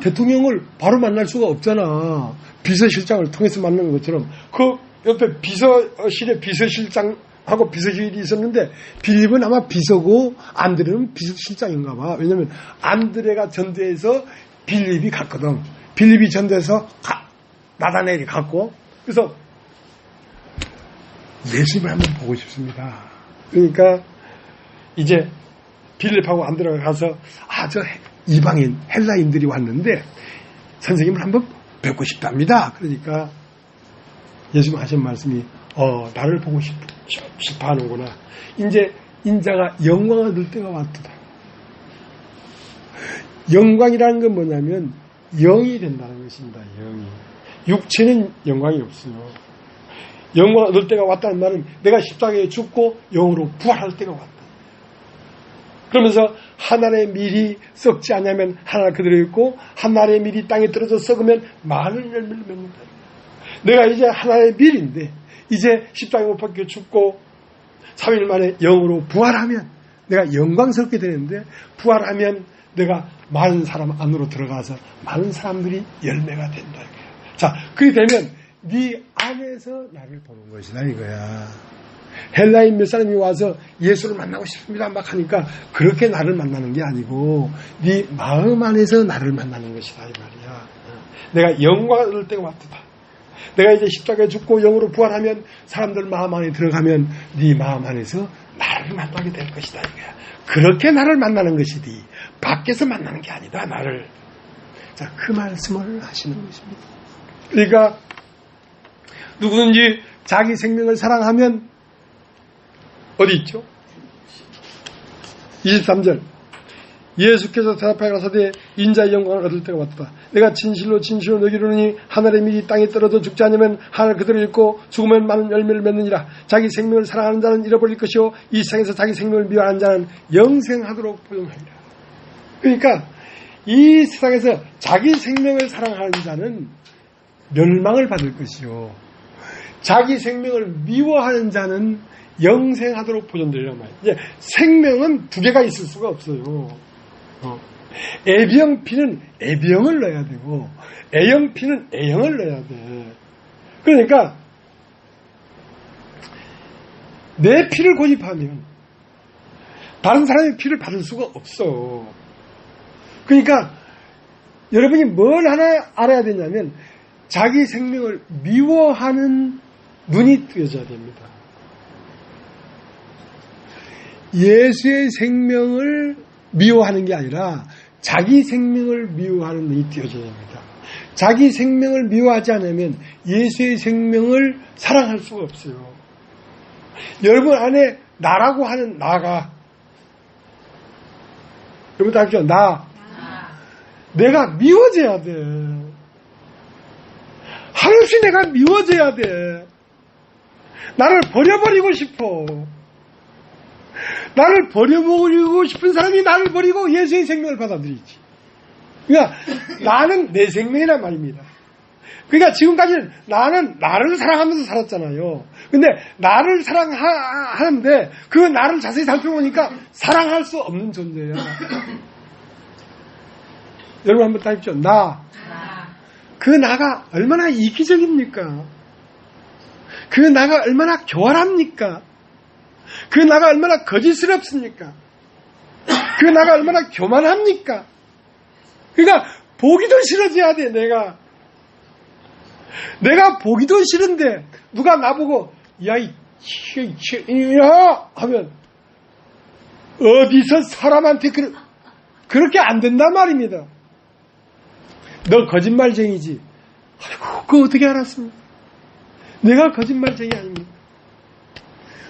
대통령을 바로 만날 수가 없잖아. 비서실장을 통해서 만나는 것처럼 그 옆에 비서실에 비서실장하고 비서실이 있었는데 빌립은 아마 비서고 안드레는 비서실장인가 봐. 왜냐하면 안드레가 전대해서 빌립이 갔거든. 빌립이 전대해서 나다나엘이 갔고, 그래서 예수님을 한번 보고 싶습니다. 그러니까 이제 빌립하고 안드레가 가서 저 이방인 헬라인들이 왔는데 선생님을 한번 뵙고 싶답니다. 그러니까 예수님 하신 말씀이 나를 보고 싶어 하는구나. 이제 인자가 영광을 얻을 때가 왔다. 영광이라는 건 뭐냐면 영이 된다는 것입니다. 영이. 육체는 영광이 없어요. 영광을 얻을 때가 왔다는 말은 내가 십자가에 죽고 영으로 부활할 때가 왔다. 그러면서 한 알의 밀이 썩지 않으면 한 알 그대로 있고 한 알의 밀이 땅에 떨어져 썩으면 많은 열매를 맺는다. 내가 이제 한 알의 밀인데 이제 십자가에 못 박혀 죽고 3일 만에 영으로 부활하면 내가 영광스럽게 되는데, 부활하면 내가 많은 사람 안으로 들어가서 많은 사람들이 열매가 된다. 자, 그렇게 되면 네 안에서 나를 보는 것이다 이거야. 헬라인 몇 사람이 와서 예수를 만나고 싶습니다 막 하니까 그렇게 나를 만나는 게 아니고 네 마음 안에서 나를 만나는 것이다 이 말이야. 내가 영광을 얻을 때가 왔다. 내가 이제 십자가에 죽고 영으로 부활하면 사람들 마음 안에 들어가면 네 마음 안에서 나를 만나게 될 것이다 이거야. 그렇게 나를 만나는 것이지 밖에서 만나는 게 아니다 나를. 자, 그 말씀을 하시는 것입니다. 그러니까 누구든지 자기 생명을 사랑하면 어디 있죠? 23절 예수께서 대답하여 가라사대 인자의 영광을 얻을 때가 왔다. 내가 진실로 진실로 너희로니 하늘의 밀이 땅에 떨어져 죽지 않으면 하늘 그대로 있고 죽으면 많은 열매를 맺느니라. 자기 생명을 사랑하는 자는 잃어버릴 것이요 이 세상에서 자기 생명을 미워하는 자는 영생하도록 보존하리라. 그러니까 이 세상에서 자기 생명을 사랑하는 자는 멸망을 받을 것이요 자기 생명을 미워하는 자는 영생하도록 보존되리란 말이에요. 이제 생명은 두 개가 있을 수가 없어요. 애병피는 애병을 넣어야 되고 애영피는 애영을 넣어야 돼. 그러니까 내 피를 고집하면 다른 사람의 피를 받을 수가 없어. 그러니까 여러분이 뭘 하나 알아야 되냐면 자기 생명을 미워하는 눈이 뜨여져야 됩니다. 예수의 생명을 미워하는 게 아니라 자기 생명을 미워하는 눈이 띄어져야 됩니다. 자기 생명을 미워하지 않으면 예수의 생명을 사랑할 수가 없어요. 여러분 안에 나라고 하는 나가, 여러분 알죠? 내가 미워져야 돼. 한없이 내가 미워져야 돼. 나를 버려버리고 싶어. 나를 버려버리고 싶은 사람이 나를 버리고 예수의 생명을 받아들이지. 그러니까 나는 내 생명이란 말입니다. 그러니까 지금까지는 나는 나를 사랑하면서 살았잖아요. 근데 나를 사랑하는데 그 나를 자세히 살펴보니까 사랑할 수 없는 존재야. 여러분 한번 따집시오. 그 나가 얼마나 이기적입니까? 그 나가 얼마나 교활합니까? 그 나가 얼마나 거짓스럽습니까? 그 나가 얼마나 교만합니까? 그러니까 보기도 싫어져야 돼. 내가 보기도 싫은데 누가 나보고 야 하면 어디서 사람한테 그렇게 안 된단 말입니다. 너 거짓말쟁이지. 아이고 그거 어떻게 알았습니까? 내가 거짓말쟁이 아닙니까?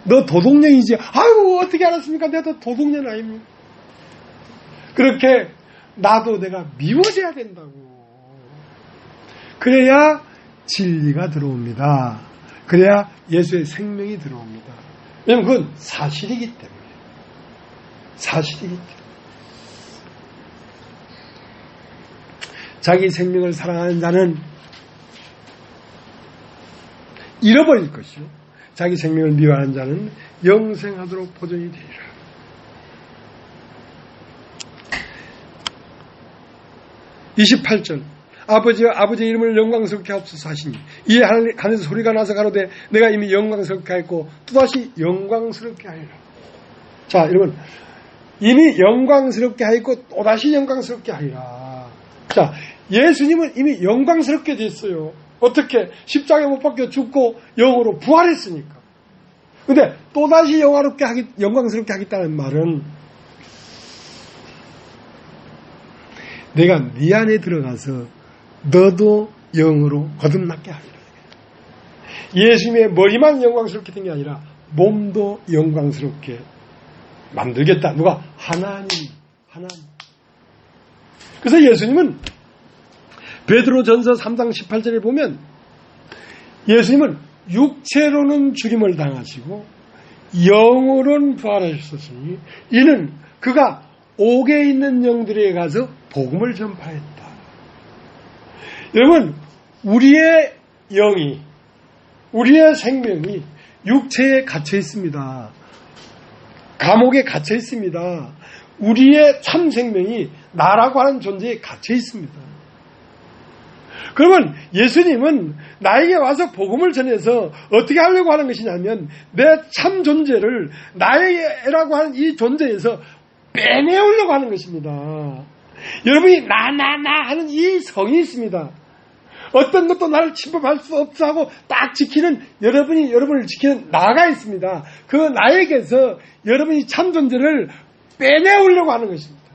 너 도둑년이지. 아이고 어떻게 알았습니까? 내가 도둑년 아닙니까? 그렇게 나도 내가 미워져야 된다고. 그래야 진리가 들어옵니다. 그래야 예수의 생명이 들어옵니다. 왜냐하면 그건 사실이기 때문에. 사실이기 때문에. 자기 생명을 사랑하는 자는 잃어버릴 것이요 자기 생명을 미워하는 자는 영생하도록 보존이 되리라. 28절 아버지여 아버지의 이름을 영광스럽게 하옵소서 하시니 이에 하늘에서 소리가 나서 가로되 내가 이미 영광스럽게 하였고 또다시 영광스럽게 하리라. 자 여러분 이미 영광스럽게 하였고 또다시 영광스럽게 하리라. 자 예수님은 이미 영광스럽게 됐어요. 어떻게? 십자가에 못 박혀 죽고 영으로 부활했으니까. 근데 또다시 영광스럽게 하겠다는 말은 내가 네 안에 들어가서 너도 영으로 거듭나게 하리라. 예수님의 머리만 영광스럽게 된 게 아니라 몸도 영광스럽게 만들겠다. 누가? 하나님. 그래서 예수님은 베드로전서 3장 18절에 보면 예수님은 육체로는 죽임을 당하시고 영으로는 부활하셨으니 이는 그가 옥에 있는 영들에게 가서 복음을 전파했다. 여러분 우리의 영이 우리의 생명이 육체에 갇혀 있습니다. 감옥에 갇혀 있습니다. 우리의 참 생명이 나라고 하는 존재에 갇혀 있습니다. 그러면 예수님은 나에게 와서 복음을 전해서 어떻게 하려고 하는 것이냐면 내 참 존재를 나에게라고 하는 이 존재에서 빼내오려고 하는 것입니다. 여러분이 나 하는 이 성이 있습니다. 어떤 것도 나를 침범할 수 없어 하고 딱 지키는 여러분이 여러분을 지키는 나가 있습니다. 그 나에게서 여러분이 참 존재를 빼내오려고 하는 것입니다.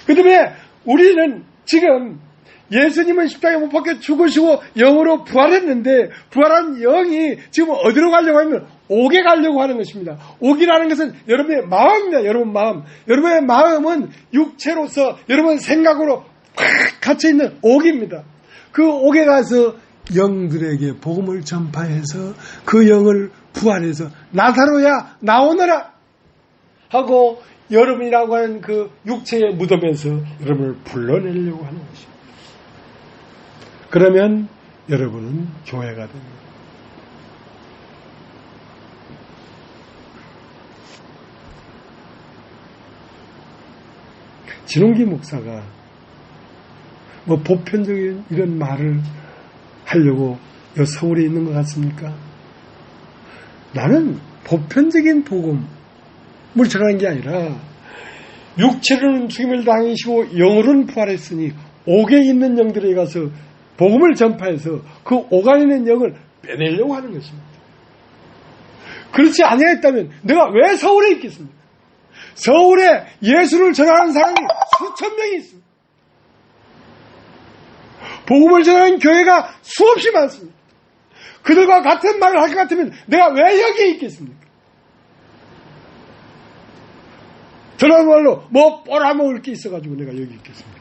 그 때문에 우리는 지금 예수님은 십자가에 못 박혀 죽으시고 영으로 부활했는데 부활한 영이 지금 어디로 가려고 하면 옥에 가려고 하는 것입니다. 옥이라는 것은 여러분의 마음입니다. 여러분 마음. 여러분의 마음은 육체로서 여러분 생각으로 팍 갇혀있는 옥입니다. 그 옥에 가서 영들에게 복음을 전파해서 그 영을 부활해서 나사로야 나오너라 하고 여러분이라고 하는 그 육체의 무덤에서 여러분을 불러내려고 하는 것입니다. 그러면 여러분은 교회가 됩니다. 진홍기 목사가 보편적인 이런 말을 하려고 서울에 있는 것 같습니까? 나는 보편적인 복음을 전하는 게 아니라 육체로는 죽임을 당하시고 영으로는 부활했으니 옥에 있는 영들에게 가서 복음을 전파해서 그 옥 안에 있는 영을 빼내려고 하는 것입니다. 그렇지 아니했다면 내가 왜 서울에 있겠습니까? 서울에 예수를 전하는 사람이 수천 명이 있습니다. 복음을 전하는 교회가 수없이 많습니다. 그들과 같은 말을 할 것 같으면 내가 왜 여기에 있겠습니까? 저런 말로 빨아먹을 게 있어가지고 내가 여기 있겠습니까?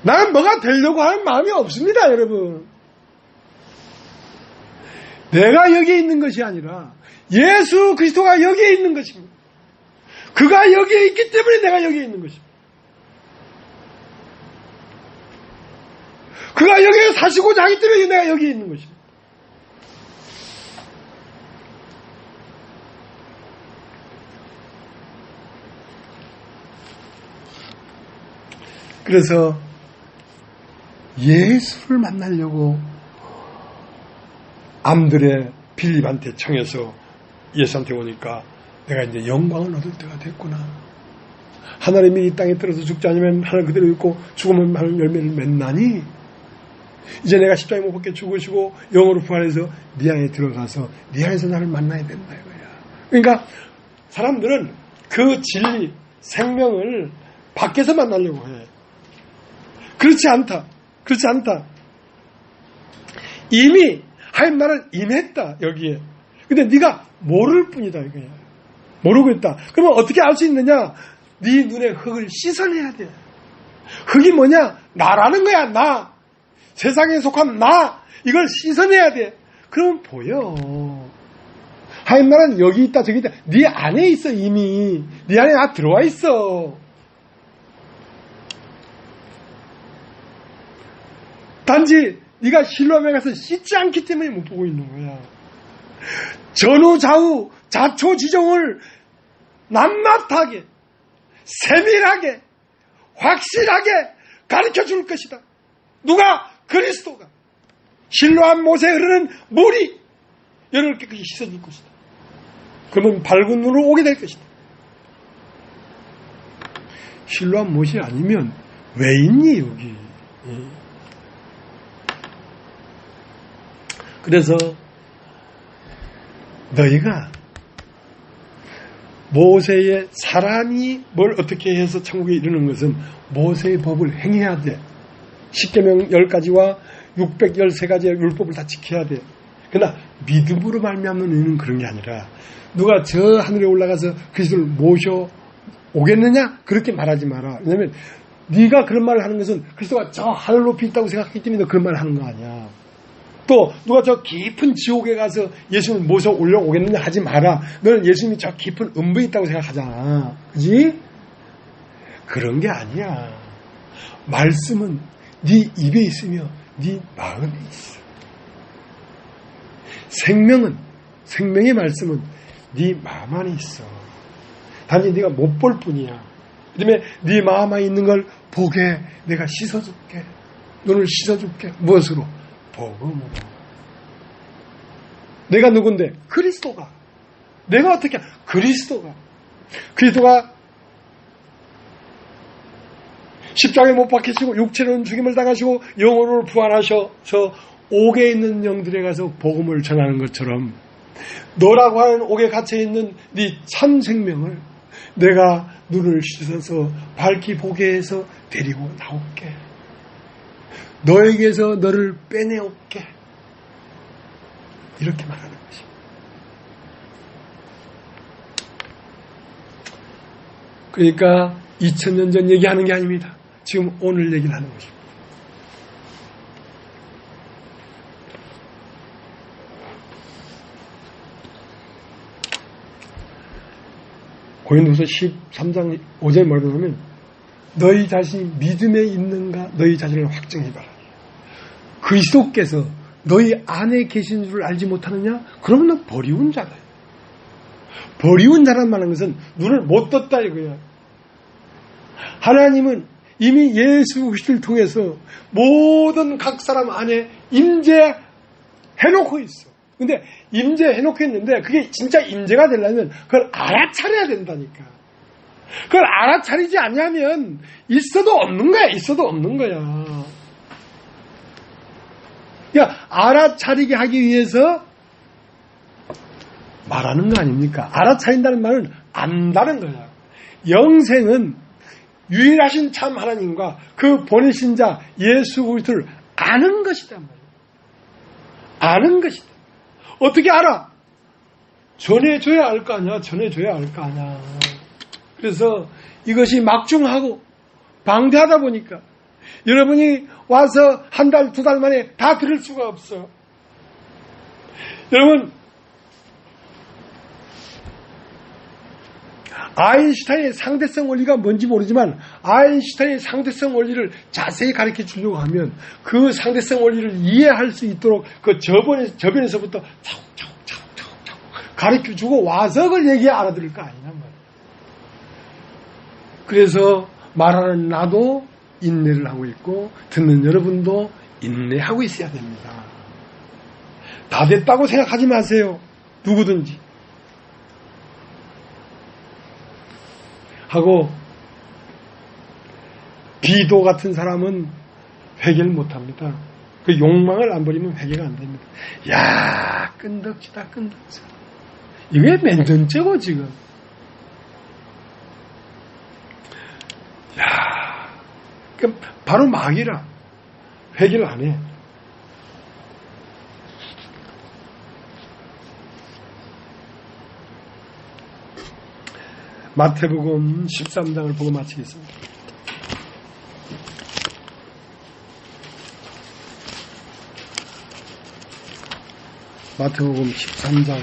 나는 뭐가 되려고 하는 마음이 없습니다, 여러분. 내가 여기에 있는 것이 아니라 예수 그리스도가 여기에 있는 것입니다. 그가 여기에 있기 때문에 내가 여기에 있는 것입니다. 그가 여기에 사시고자 하기 때문에 내가 여기에 있는 것입니다. 그래서 예수를 만나려고 암들의 빌립한테 청해서 예수한테 오니까 내가 이제 영광을 얻을 때가 됐구나. 하나님이 이 땅에 떨어져 죽지 않으면 하늘 그대로 있고 죽으면 하늘 열매를 맺나니 이제 내가 십자가에 못 박혀 죽으시고 영으로 부활해서 네 안에 들어가서 네 안에서 나를 만나야 된다 이거야. 그러니까 사람들은 그 진리, 생명을 밖에서 만나려고 해. 그렇지 않다. 이미 할 말은 임했다 여기에. 근데 네가 모를 뿐이다 이거야. 모르고 있다. 그러면 어떻게 알 수 있느냐? 네 눈에 흙을 씻어내야 돼. 흙이 뭐냐? 나라는 거야. 나. 세상에 속한 나. 이걸 씻어내야 돼. 그러면 보여. 할 말은 여기 있다 저기 있다. 네 안에 있어 이미. 네 안에 다 들어와 있어. 단지 네가 실로암에 가서 씻지 않기 때문에 못 보고 있는 거야. 전후 좌우 자초 지종을 낱낱하게 세밀하게 확실하게 가르쳐 줄 것이다. 누가? 그리스도가. 실로암 못에 흐르는 물이 여러분을 깨끗이 씻어줄 것이다. 그러면 밝은 눈으로 오게 될 것이다. 실로암 못이 아니면 왜 있니 여기? 그래서 너희가 모세의 사람이 뭘 어떻게 해서 천국에 이르는 것은 모세의 법을 행해야 돼. 십계명 10가지와 613가지의 율법을 다 지켜야 돼. 그러나 믿음으로 말미암는 의는 그런 게 아니라 누가 저 하늘에 올라가서 그리스도를 모셔 오겠느냐? 그렇게 말하지 마라. 왜냐하면 네가 그런 말을 하는 것은 그리스도가 저 하늘 높이 있다고 생각했기 때문에 너 그런 말을 하는 거 아니야. 또 누가 저 깊은 지옥에 가서 예수님을 모셔 올려오겠느냐 하지 마라. 너는 예수님이 저 깊은 음부에 있다고 생각하잖아. 그지? 그런 게 아니야. 말씀은 네 입에 있으며 네 마음에 있어. 생명의 말씀은 네 마음 안에 있어. 단지 네가 못 볼 뿐이야. 그다음에 네 마음 안에 있는 걸 보게 내가 씻어줄게. 눈을 씻어줄게. 무엇으로? 복음으로. 내가 누군데? 그리스도가. 내가 어떻게? 그리스도가 십자가에 못 박히시고 육체로는 죽임을 당하시고 영혼으로 부활하셔서 옥에 있는 영들에 가서 복음을 전하는 것처럼 너라고 하는 옥에 갇혀있는 네 참 생명을 내가 눈을 씻어서 밝히 보게 해서 데리고 나올게. 너에게서 너를 빼내올게. 이렇게 말하는 것입니다. 그러니까 2000년 전 얘기하는 게 아닙니다. 지금 오늘 얘기를 하는 것입니다. 고린도후서 13장 5절에 뭐라고 하면 너희 자신이 믿음에 있는가 너희 자신을 확증해봐라. 그리스도께서 너희 안에 계신 줄을 알지 못하느냐? 그러면 너 버리운 자다. 버리운 자란 말하는 것은 눈을 못 떴다 이거야. 하나님은 이미 예수 그리스도를 통해서 모든 각 사람 안에 임재해놓고 있어. 근데 임재해놓고 있는데 그게 진짜 임재가 되려면 그걸 알아차려야 된다니까. 그걸 알아차리지 않냐면 있어도 없는 거야. 있어도 없는 거야. 그러니까 알아차리게 하기 위해서 말하는 거 아닙니까? 알아차린다는 말은 안다는 거야. 영생은 유일하신 참 하나님과 그 보내신 자 예수 그리스도를 아는 것이단 말이야. 아는 것이다. 어떻게 알아? 전해줘야 알 거 아니야. 전해줘야 알 거 아니야. 그래서 이것이 막중하고 방대하다 보니까 여러분이 와서 한 달, 두 달 만에 다 들을 수가 없어. 여러분, 아인슈타인의 상대성 원리가 뭔지 모르지만 아인슈타인의 상대성 원리를 자세히 가르쳐 주려고 하면 그 상대성 원리를 이해할 수 있도록 그 저변에서부터 차곡차곡 가르쳐 주고 와서 그걸 얘기 알아들을 거 아니란 말이야. 그래서 말하는 나도 인내를 하고 있고 듣는 여러분도 인내하고 있어야 됩니다. 다 됐다고 생각하지 마세요. 누구든지. 하고 비도 같은 사람은 회개를 못합니다. 그 욕망을 안 버리면 회개가 안 됩니다. 야, 끈덕지다 끈덕지. 이게 몇 년째고 지금. 야, 바로 막이라. 회개를 안 해. 마태복음 13장을 보고 마치겠습니다. 마태복음 13장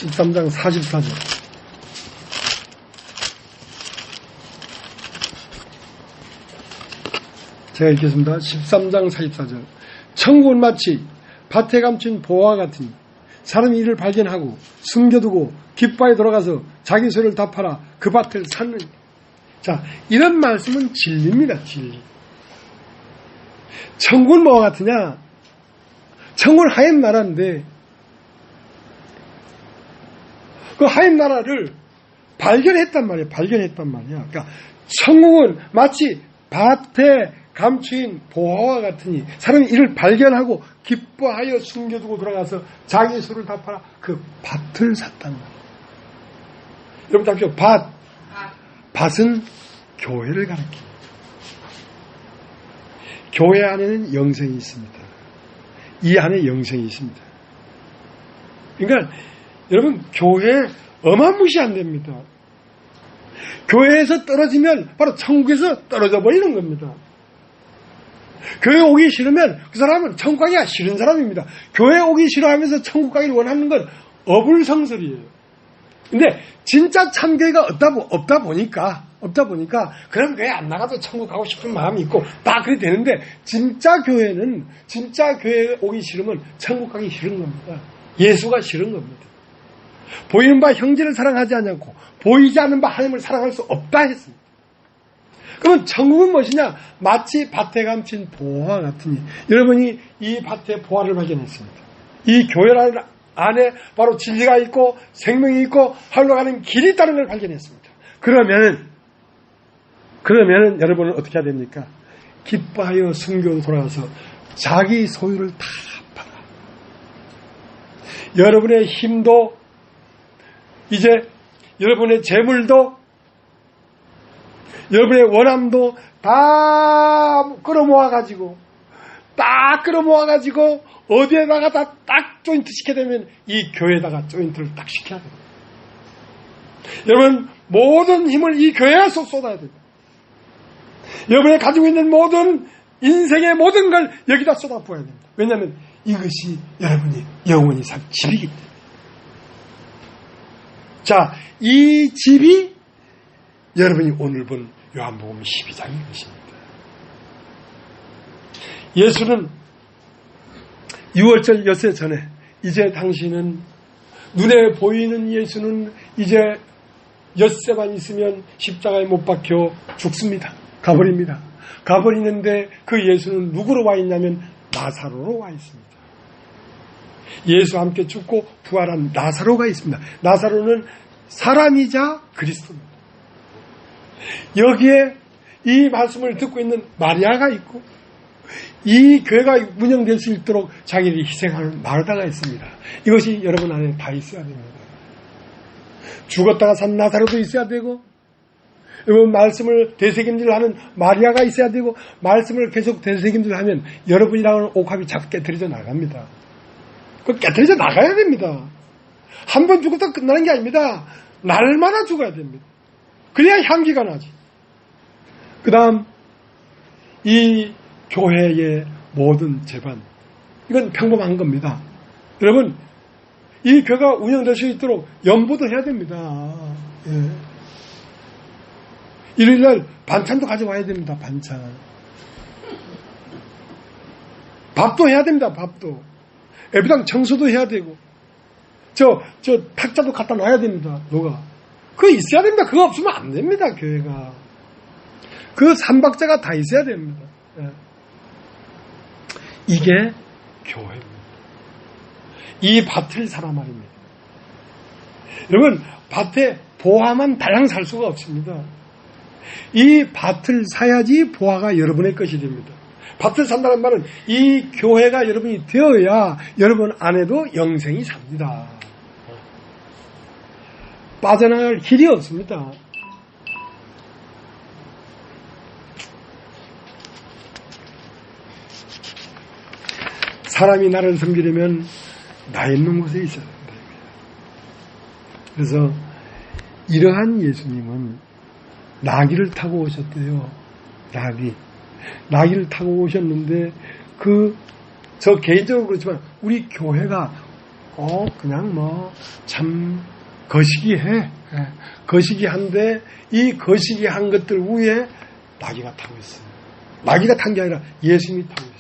13장 44절. 제가 읽겠습니다. 13장 44절. 천국은 마치 밭에 감춘 보화와 같으니 사람이 이를 발견하고 숨겨두고 깃바에 돌아가서 자기 소를 다 팔아 그 밭을 샀느니. 자, 이런 말씀은 진리입니다. 진리. 천국은 뭐와 같으냐? 천국은 하얀 나라인데 그 하얀 나라를 발견했단 말이에요. 발견했단 말이야. 그러니까 천국은 마치 밭에 감추인 보화와 같으니 사람이 이를 발견하고 기뻐하여 숨겨두고 돌아가서 자기 소를 다 팔아 그 밭을 샀단 말이에요. 여러분 답시오. 밭은 교회를 가리킵니다. 교회 안에는 영생이 있습니다. 이 안에 영생이 있습니다. 그러니까 여러분 교회 어마무시한 됩니다. 교회에서 떨어지면 바로 천국에서 떨어져 버리는 겁니다. 교회 오기 싫으면 그 사람은 천국 가기가 싫은 사람입니다. 교회 오기 싫어하면서 천국 가기를 원하는 건 어불성설이에요. 근데 진짜 참교회가 없다 보니까 그럼 교회 안 나가도 천국 가고 싶은 마음이 있고 다 그래 되는데 진짜 교회 오기 싫으면 천국 가기 싫은 겁니다. 예수가 싫은 겁니다. 보이는 바 형제를 사랑하지 않고 보이지 않는 바 하나님을 사랑할 수 없다 했습니다. 그러면 천국은 무엇이냐? 마치 밭에 감춘 보화 같으니 여러분이 이 밭에 보화를 발견했습니다. 이 교회 안에 바로 진리가 있고 생명이 있고 하늘로 가는 길이 있다는 걸 발견했습니다. 그러면은 여러분은 어떻게 해야 됩니까? 기뻐하여 순교로 돌아가서 자기 소유를 다 팔아. 여러분의 힘도 이제 여러분의 재물도 여러분의 원함도 다 끌어모아가지고 어디에다가 다 딱 조인트 시켜야 되면 이 교회에다가 조인트를 딱 시켜야 됩니다. 여러분 모든 힘을 이 교회에 쏟아야 됩니다. 여러분이 가지고 있는 모든 인생의 모든 걸 여기다 쏟아부어야 됩니다. 왜냐하면 이것이 여러분이 영원히 살 집이기 때문에. 자, 이 집이 여러분이 오늘 본 요한복음 12장인 것입니다. 예수는 6월절 엿새 전에 이제 당신은 눈에 보이는 예수는 이제 엿새만 있으면 십자가에 못 박혀 죽습니다. 가버립니다. 가버리는데 그 예수는 누구로 와 있냐면 나사로로 와 있습니다. 예수와 함께 죽고 부활한 나사로가 있습니다. 나사로는 사람이자 그리스도입니다. 여기에 이 말씀을 듣고 있는 마리아가 있고 이 교회가 운영될 수 있도록 자기를 희생하는 마르다가 있습니다. 이것이 여러분 안에 다 있어야 됩니다. 죽었다가 산 나사로도 있어야 되고 여러분 말씀을 되새김질하는 마리아가 있어야 되고 말씀을 계속 되새김질하면 여러분이라는 옥합이 자꾸 깨트려져 나갑니다. 그 깨트려져 나가야 됩니다. 한 번 죽었다 끝나는 게 아닙니다. 날마다 죽어야 됩니다. 그래야 향기가 나지. 그 다음 이 교회의 모든 재반 이건 평범한 겁니다. 여러분 이 교회가 운영될 수 있도록 연보도 해야 됩니다. 예. 일요일날 반찬도 가져와야 됩니다. 반찬 밥도 해야 됩니다. 밥도 예배당 청소도 해야 되고 저 탁자도 갖다 놔야 됩니다. 누가 그거 있어야 됩니다. 그거 없으면 안 됩니다. 교회가 그 삼박자가 다 있어야 됩니다. 예. 이게 교회입니다. 이 밭을 사라 말입니다. 여러분 밭에 보화만 달랑 살 수가 없습니다. 이 밭을 사야지 보화가 여러분의 것이 됩니다. 밭을 산다는 말은 이 교회가 여러분이 되어야 여러분 안에도 영생이 삽니다. 빠져나갈 길이 없습니다. 사람이 나를 섬기려면 나 있는 곳에 있어야 된다. 그래서 이러한 예수님은 나귀를 타고 오셨대요. 나귀를 타고 오셨는데 저 개인적으로 그렇지만 우리 교회가 그냥 참 거시기해. 거시기한데 이 거시기한 것들 위에 마귀가 타고 있어요. 마귀가 탄 게 아니라 예수님이 타고 있어요.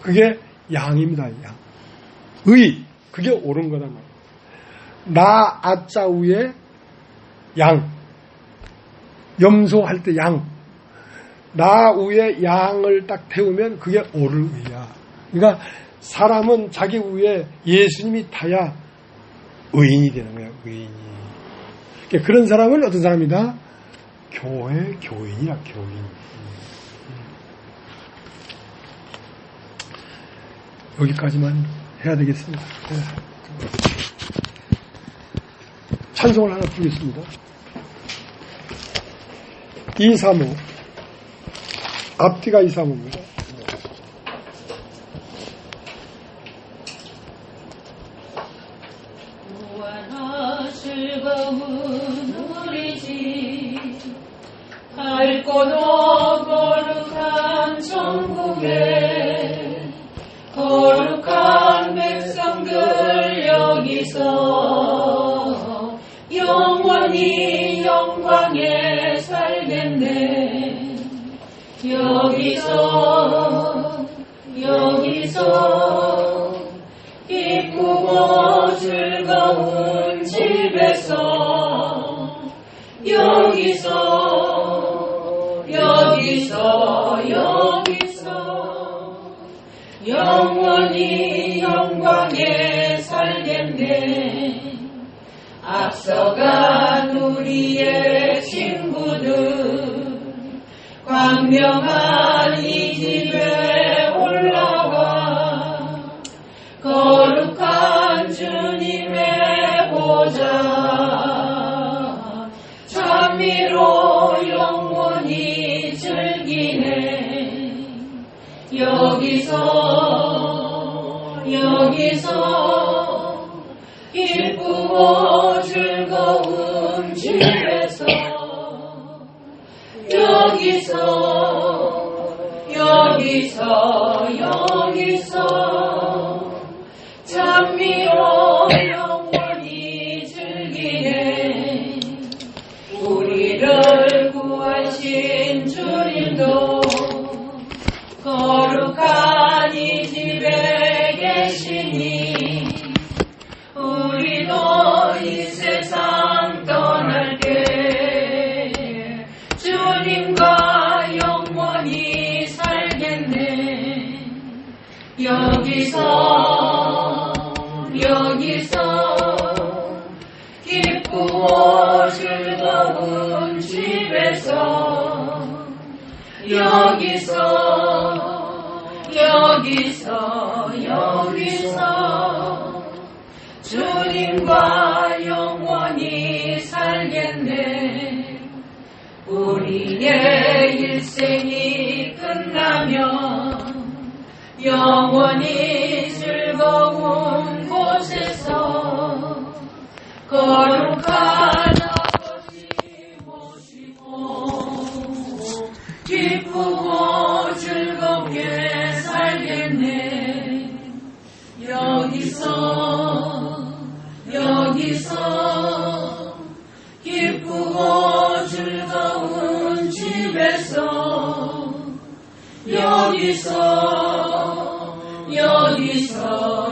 그게 양입니다. 양. 그게 옳은 거다 말이에요. 나 아자 위에 양. 염소할 때 양. 나 위에 양을 딱 태우면 그게 옳을 의야. 그러니까 사람은 자기 위에 예수님이 타야 의인이 되는 거야. 의인이. 그러니까 그런 사람은 어떤 사람이다? 교인이야. 교인. 여기까지만 해야 되겠습니다. 찬송을 하나 부르겠습니다. 235 앞뒤가 235입니다. 무한한 즐거운 우리 집 밝고도 거룩한 천국에 거룩한 백성들 여기서 영원히 영광에 살겠네. 여기서 기쁘고 즐거운 집에서 여기서 영원히 영광에 살겠네. 앞서간 우리의 친구들 광명한 이 집에 올라와 거룩한 주님의 보좌 찬미로 영원히 즐기네. 여기서 기쁘고 즐거운 집에서 여기서 찬미로 영원히 즐기네. 우리를 구하신 주님도 거룩한 이 집에 계시니 우리도 이 세상 떠날 때 주님과 영원히 살겠네. 여기서 기쁘고 즐거운 집에서 여기서 주님과 영원히 살겠네. 우리의 일생이 끝나면 영원히 즐거운 곳에서 거룩한 아버지 모시고 기쁘고 즐겁게 살겠네. 여기서 기쁘고 즐거운 집에서 여기서